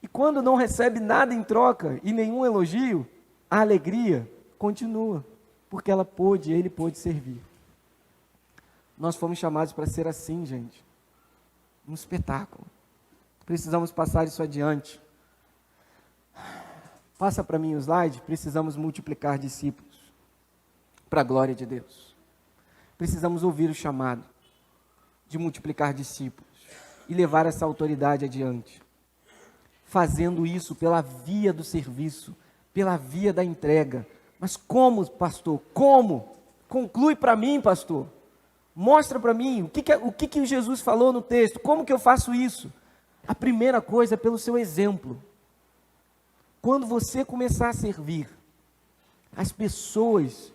E quando não recebe nada em troca e nenhum elogio, a alegria continua, porque ele pôde servir. Nós fomos chamados para ser assim, gente. Um espetáculo. Precisamos passar isso adiante. Passa para mim o slide. Precisamos multiplicar discípulos para a glória de Deus. Precisamos ouvir o chamado de multiplicar discípulos e levar essa autoridade adiante. Fazendo isso pela via do serviço, pela via da entrega. Mas como, pastor? Como? Conclui para mim, pastor. Mostra para mim o que Jesus falou no texto. Como que eu faço isso? A primeira coisa é pelo seu exemplo. Quando você começar a servir, as pessoas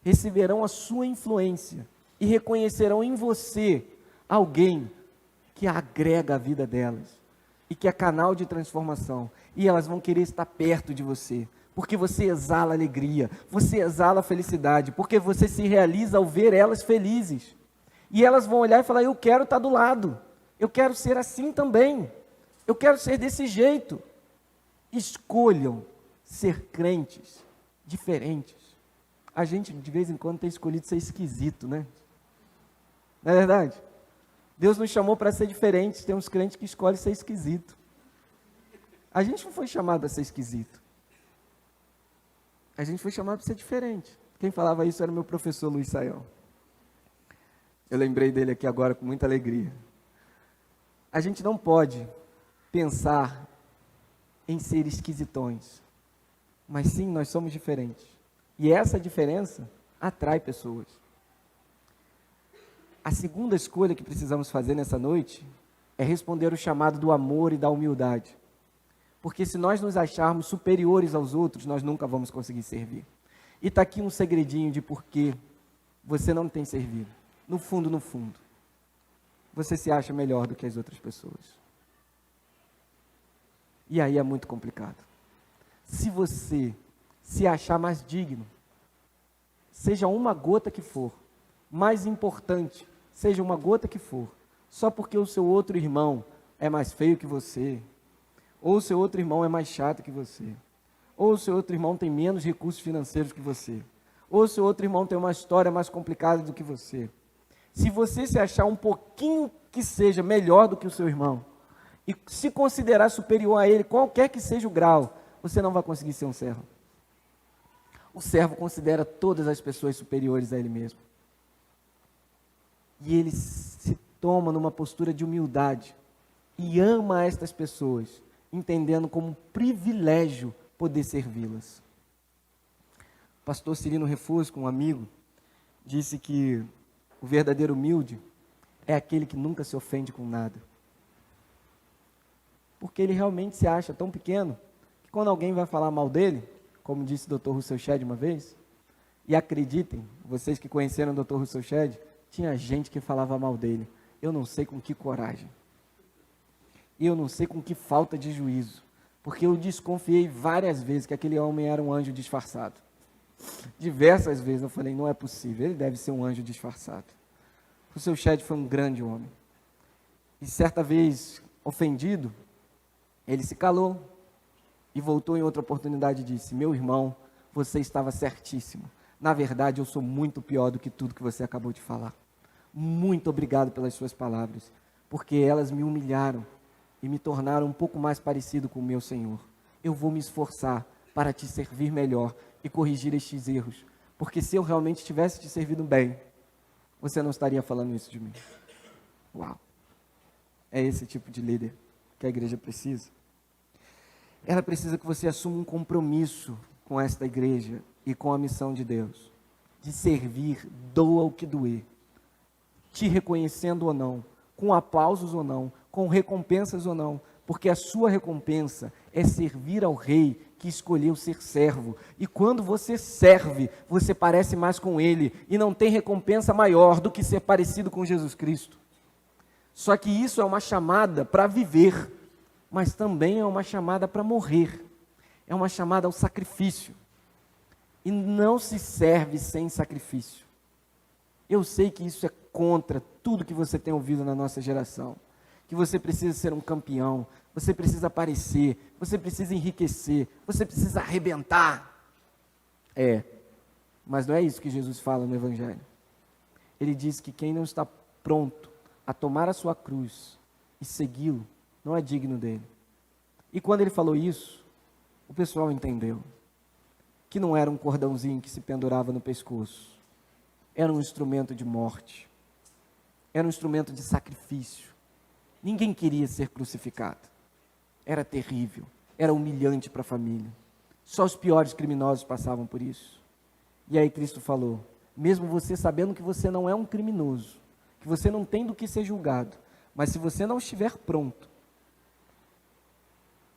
receberão a sua influência e reconhecerão em você alguém que agrega a vida delas e que é canal de transformação. E elas vão querer estar perto de você, porque você exala alegria, você exala felicidade, porque você se realiza ao ver elas felizes. E elas vão olhar e falar, eu quero estar do lado, eu quero ser assim também, eu quero ser desse jeito. Escolham ser crentes diferentes. A gente de vez em quando tem escolhido ser esquisito, né? Não é verdade? Deus nos chamou para ser diferentes, tem uns crentes que escolhem ser esquisito. A gente não foi chamado para ser esquisito. A gente foi chamado para ser diferente. Quem falava isso era o meu professor Luiz Saião. Eu lembrei dele aqui agora com muita alegria. A gente não pode pensar em ser esquisitões, mas sim, nós somos diferentes. E essa diferença atrai pessoas. A segunda escolha que precisamos fazer nessa noite é responder o chamado do amor e da humildade. Porque se nós nos acharmos superiores aos outros, nós nunca vamos conseguir servir. E está aqui um segredinho de por que você não tem servido. No fundo, você se acha melhor do que as outras pessoas. E aí é muito complicado. Se você se achar mais digno, seja uma gota que for, mais importante, seja uma gota que for, só porque o seu outro irmão é mais feio que você, ou o seu outro irmão é mais chato que você, ou o seu outro irmão tem menos recursos financeiros que você, ou o seu outro irmão tem uma história mais complicada do que você. Se você se achar um pouquinho que seja melhor do que o seu irmão, e se considerar superior a ele, qualquer que seja o grau, você não vai conseguir ser um servo. O servo considera todas as pessoas superiores a ele mesmo. E ele se toma numa postura de humildade e ama estas pessoas, entendendo como um privilégio poder servi-las. O pastor Cirino Refusco, um amigo, disse que o verdadeiro humilde é aquele que nunca se ofende com nada. Porque ele realmente se acha tão pequeno que quando alguém vai falar mal dele, como disse o Dr. Russell Shedd uma vez, e acreditem, vocês que conheceram o Dr. Russell Shedd, tinha gente que falava mal dele. Eu não sei com que coragem. E eu não sei com que falta de juízo. Porque eu desconfiei várias vezes que aquele homem era um anjo disfarçado. Diversas vezes eu falei, não é possível, ele deve ser um anjo disfarçado. Russell Shedd foi um grande homem. E certa vez, ofendido, ele se calou e voltou em outra oportunidade e disse, meu irmão, você estava certíssimo. Na verdade, eu sou muito pior do que tudo que você acabou de falar. Muito obrigado pelas suas palavras, porque elas me humilharam e me tornaram um pouco mais parecido com o meu Senhor. Eu vou me esforçar para te servir melhor e corrigir estes erros, porque se eu realmente tivesse te servido bem, você não estaria falando isso de mim. Uau! É esse tipo de líder que a igreja precisa. Ela precisa que você assuma um compromisso com esta igreja e com a missão de Deus, de servir, doa o que doer, te reconhecendo ou não, com aplausos ou não, com recompensas ou não, porque a sua recompensa é servir ao rei que escolheu ser servo, e quando você serve, você parece mais com ele, e não tem recompensa maior do que ser parecido com Jesus Cristo. Só que isso é uma chamada para viver, mas também é uma chamada para morrer, é uma chamada ao sacrifício. E não se serve sem sacrifício. Eu sei que isso é contra tudo que você tem ouvido na nossa geração. Que você precisa ser um campeão, você precisa aparecer, você precisa enriquecer, você precisa arrebentar. Mas não é isso que Jesus fala no Evangelho. Ele diz que quem não está pronto a tomar a sua cruz e segui-lo, não é digno dele. E quando ele falou isso, o pessoal entendeu que não era um cordãozinho que se pendurava no pescoço, era um instrumento de morte, era um instrumento de sacrifício. Ninguém queria ser crucificado, era terrível, era humilhante para a família, só os piores criminosos passavam por isso. E aí Cristo falou, mesmo você sabendo que você não é um criminoso, que você não tem do que ser julgado, mas se você não estiver pronto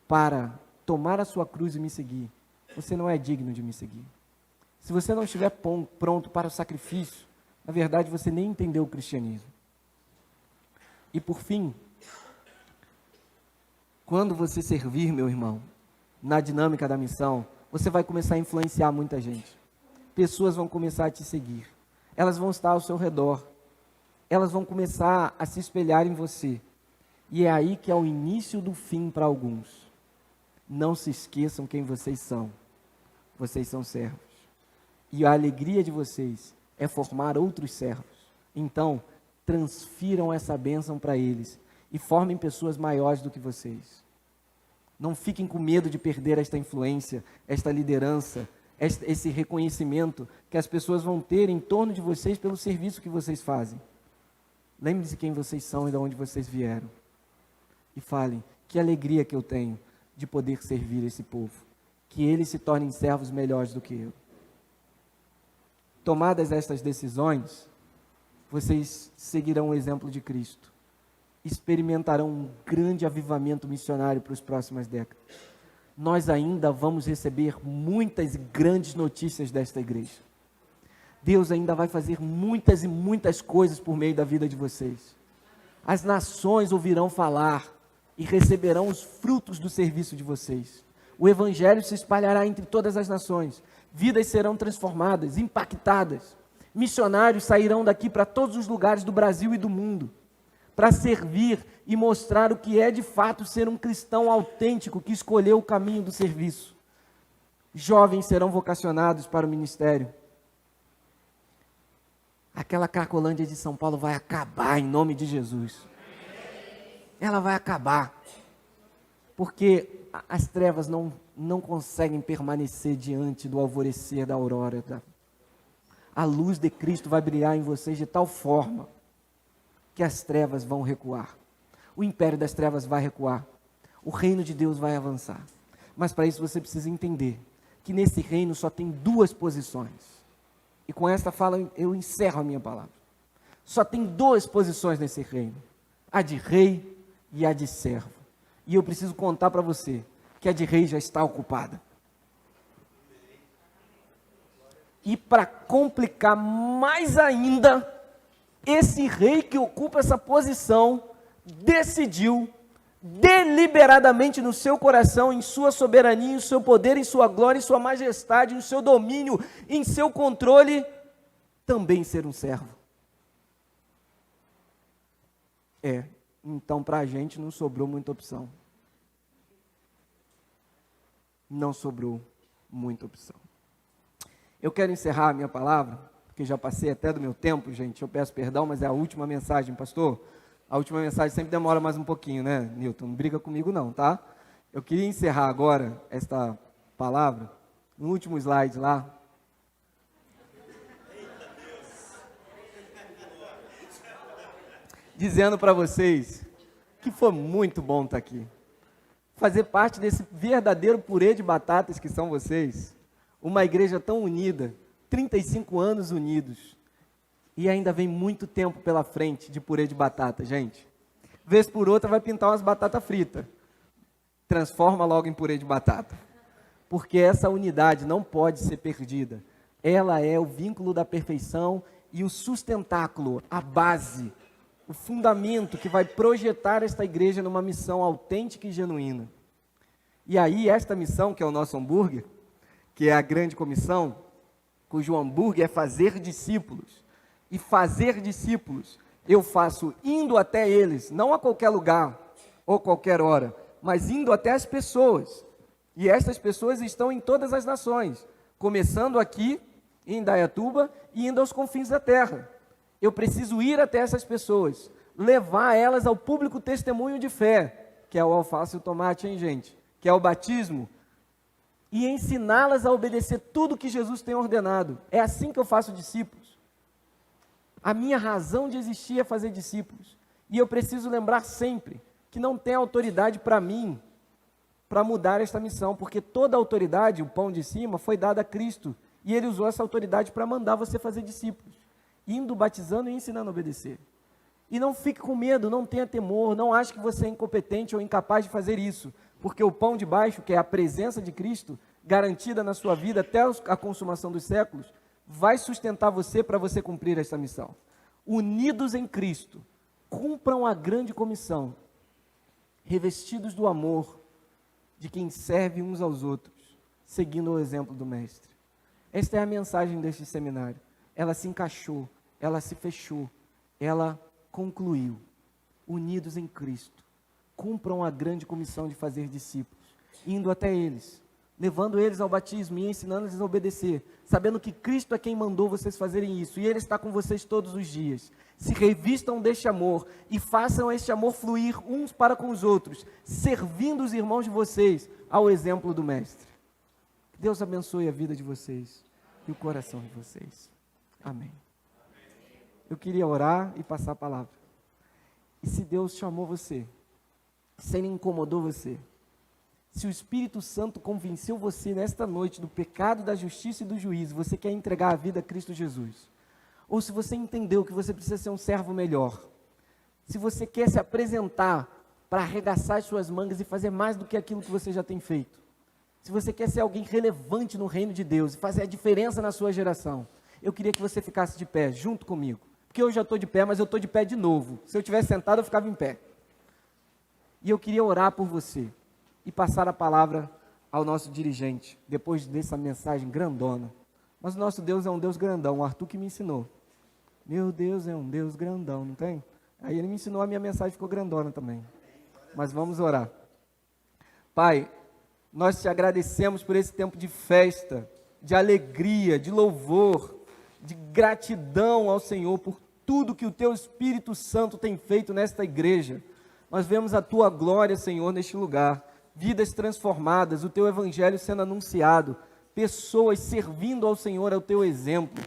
para tomar a sua cruz e me seguir, você não é digno de me seguir. Se você não estiver pronto para o sacrifício, na verdade você nem entendeu o cristianismo. E por fim, quando você servir, meu irmão, na dinâmica da missão, você vai começar a influenciar muita gente. Pessoas vão começar a te seguir. Elas vão estar ao seu redor. Elas vão começar a se espelhar em você. E é aí que é o início do fim para alguns. Não se esqueçam quem vocês são. Vocês são servos. E a alegria de vocês é formar outros servos. Então, transfiram essa bênção para eles e formem pessoas maiores do que vocês. Não fiquem com medo de perder esta influência, esta liderança, esse reconhecimento que as pessoas vão ter em torno de vocês pelo serviço que vocês fazem. Lembre-se quem vocês são e de onde vocês vieram. E falem, que alegria que eu tenho de poder servir esse povo. Que eles se tornem servos melhores do que eu. Tomadas estas decisões, vocês seguirão o exemplo de Cristo. Experimentarão um grande avivamento missionário para as próximas décadas. Nós ainda vamos receber muitas e grandes notícias desta igreja. Deus ainda vai fazer muitas e muitas coisas por meio da vida de vocês. As nações ouvirão falar e receberão os frutos do serviço de vocês. O evangelho se espalhará entre todas as nações. Vidas serão transformadas, impactadas. Missionários sairão daqui para todos os lugares do Brasil e do mundo, para servir e mostrar o que é de fato ser um cristão autêntico que escolheu o caminho do serviço. Jovens serão vocacionados para o ministério. Aquela Cracolândia de São Paulo vai acabar em nome de Jesus. Ela vai acabar, porque as trevas não conseguem permanecer diante do alvorecer da aurora. A luz de Cristo vai brilhar em vocês de tal forma que as trevas vão recuar. O império das trevas vai recuar. O reino de Deus vai avançar. Mas para isso você precisa entender que nesse reino só tem duas posições. E com esta fala eu encerro a minha palavra. Só tem duas posições nesse reino. A de rei e a de servo. E eu preciso contar para você que a de rei já está ocupada. E para complicar mais ainda, esse rei que ocupa essa posição decidiu deliberadamente no seu coração, em sua soberania, em seu poder, em sua glória, em sua majestade, em seu domínio, em seu controle, também ser um servo. Então para a gente não sobrou muita opção. Não sobrou muita opção. Eu quero encerrar a minha palavra, porque já passei até do meu tempo, gente, eu peço perdão, mas é a última mensagem, pastor. A última mensagem sempre demora mais um pouquinho, né, Newton? Não briga comigo não, tá? Eu queria encerrar agora esta palavra, no último slide lá. Dizendo para vocês que foi muito bom estar aqui. Fazer parte desse verdadeiro purê de batatas que são vocês. Uma igreja tão unida, 35 anos unidos. E ainda vem muito tempo pela frente de purê de batata, gente. Vez por outra vai pintar umas batatas fritas. Transforma logo em purê de batata. Porque essa unidade não pode ser perdida. Ela é o vínculo da perfeição e o sustentáculo, a base, o fundamento que vai projetar esta igreja numa missão autêntica e genuína. E aí esta missão, que é o nosso hambúrguer, que é a grande comissão, cujo hambúrguer é fazer discípulos. E fazer discípulos, eu faço indo até eles, não a qualquer lugar ou qualquer hora, mas indo até as pessoas. E essas pessoas estão em todas as nações, começando aqui em Indaiatuba e indo aos confins da terra. Eu preciso ir até essas pessoas, levar elas ao público testemunho de fé, que é o alface e o tomate, hein, gente? Que é o batismo, e ensiná-las a obedecer tudo que Jesus tem ordenado. É assim que eu faço discípulos. A minha razão de existir é fazer discípulos. E eu preciso lembrar sempre que não tem autoridade para mim, para mudar esta missão, porque toda a autoridade, o pão de cima, foi dada a Cristo. E Ele usou essa autoridade para mandar você fazer discípulos, indo, batizando e ensinando a obedecer. E não fique com medo, não tenha temor, não ache que você é incompetente ou incapaz de fazer isso, porque o pão de baixo, que é a presença de Cristo, garantida na sua vida até a consumação dos séculos, vai sustentar você para você cumprir essa missão. Unidos em Cristo, cumpram a grande comissão, revestidos do amor de quem serve uns aos outros, seguindo o exemplo do Mestre. Esta é a mensagem deste seminário. Ela se encaixou, ela se fechou, ela concluiu. Unidos em Cristo, cumpram a grande comissão de fazer discípulos, indo até eles, levando eles ao batismo e ensinando-lhes a obedecer, sabendo que Cristo é quem mandou vocês fazerem isso, e Ele está com vocês todos os dias. Se revistam deste amor e façam este amor fluir uns para com os outros, servindo os irmãos de vocês ao exemplo do Mestre. Que Deus abençoe a vida de vocês e o coração de vocês. Amém. Eu queria orar e passar a palavra. E se Deus chamou você, se Ele incomodou você, se o Espírito Santo convenceu você nesta noite do pecado, da justiça e do juízo, você quer entregar a vida a Cristo Jesus, ou se você entendeu que você precisa ser um servo melhor, se você quer se apresentar para arregaçar as suas mangas e fazer mais do que aquilo que você já tem feito, se você quer ser alguém relevante no reino de Deus e fazer a diferença na sua geração, eu queria que você ficasse de pé junto comigo, porque eu já estou de pé, mas eu estou de pé de novo. Se eu tivesse sentado, eu ficava em pé. E eu queria orar por você e passar a palavra ao nosso dirigente, depois dessa mensagem grandona. Mas o nosso Deus é um Deus grandão, o Arthur que me ensinou. Meu Deus é um Deus grandão, não tem? Aí ele me ensinou, a minha mensagem ficou grandona também. Mas vamos orar. Pai, nós te agradecemos por esse tempo de festa, de alegria, de louvor, de gratidão ao Senhor por tudo que o Teu Espírito Santo tem feito nesta igreja. Nós vemos a Tua glória, Senhor, neste lugar, vidas transformadas, o Teu Evangelho sendo anunciado, pessoas servindo ao Senhor, ao Teu exemplo,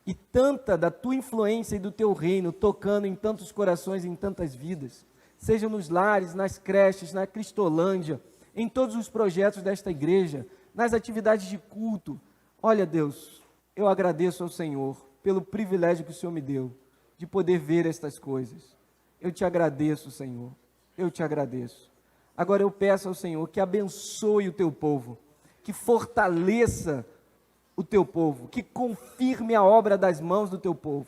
e tanta da Tua influência e do Teu reino tocando em tantos corações e em tantas vidas, seja nos lares, nas creches, na Cristolândia, em todos os projetos desta igreja, nas atividades de culto. Olha, Deus, eu agradeço ao Senhor pelo privilégio que o Senhor me deu de poder ver estas coisas. Eu te agradeço, Senhor, eu te agradeço. Agora eu peço ao Senhor que abençoe o Teu povo, que fortaleça o Teu povo, que confirme a obra das mãos do Teu povo,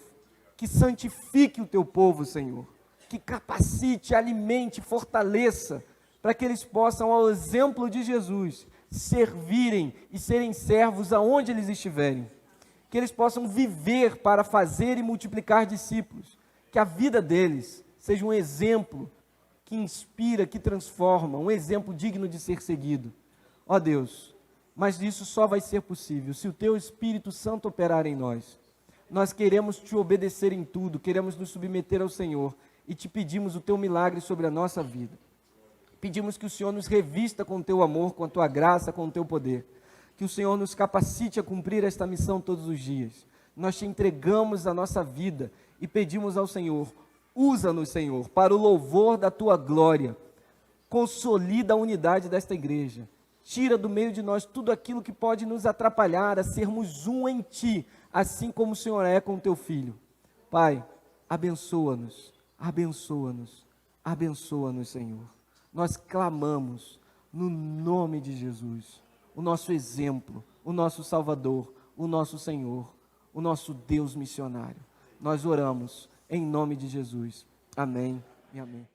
que santifique o Teu povo, Senhor, que capacite, alimente, fortaleça, para que eles possam, ao exemplo de Jesus, servirem e serem servos aonde eles estiverem. Que eles possam viver para fazer e multiplicar discípulos. Que a vida deles seja um exemplo que inspira, que transforma, um exemplo digno de ser seguido. Ó Deus, mas isso só vai ser possível se o Teu Espírito Santo operar em nós. Nós queremos Te obedecer em tudo, queremos nos submeter ao Senhor e Te pedimos o Teu milagre sobre a nossa vida. Pedimos que o Senhor nos revista com o Teu amor, com a Tua graça, com o Teu poder. Que o Senhor nos capacite a cumprir esta missão todos os dias. Nós Te entregamos a nossa vida e pedimos ao Senhor, usa-nos, Senhor, para o louvor da Tua glória. Consolida a unidade desta igreja. Tira do meio de nós tudo aquilo que pode nos atrapalhar a sermos um em Ti, assim como o Senhor é com o Teu Filho. Pai, abençoa-nos, abençoa-nos, abençoa-nos, Senhor. Nós clamamos no nome de Jesus, o nosso exemplo, o nosso Salvador, o nosso Senhor, o nosso Deus missionário. Nós oramos em nome de Jesus. Amém e amém.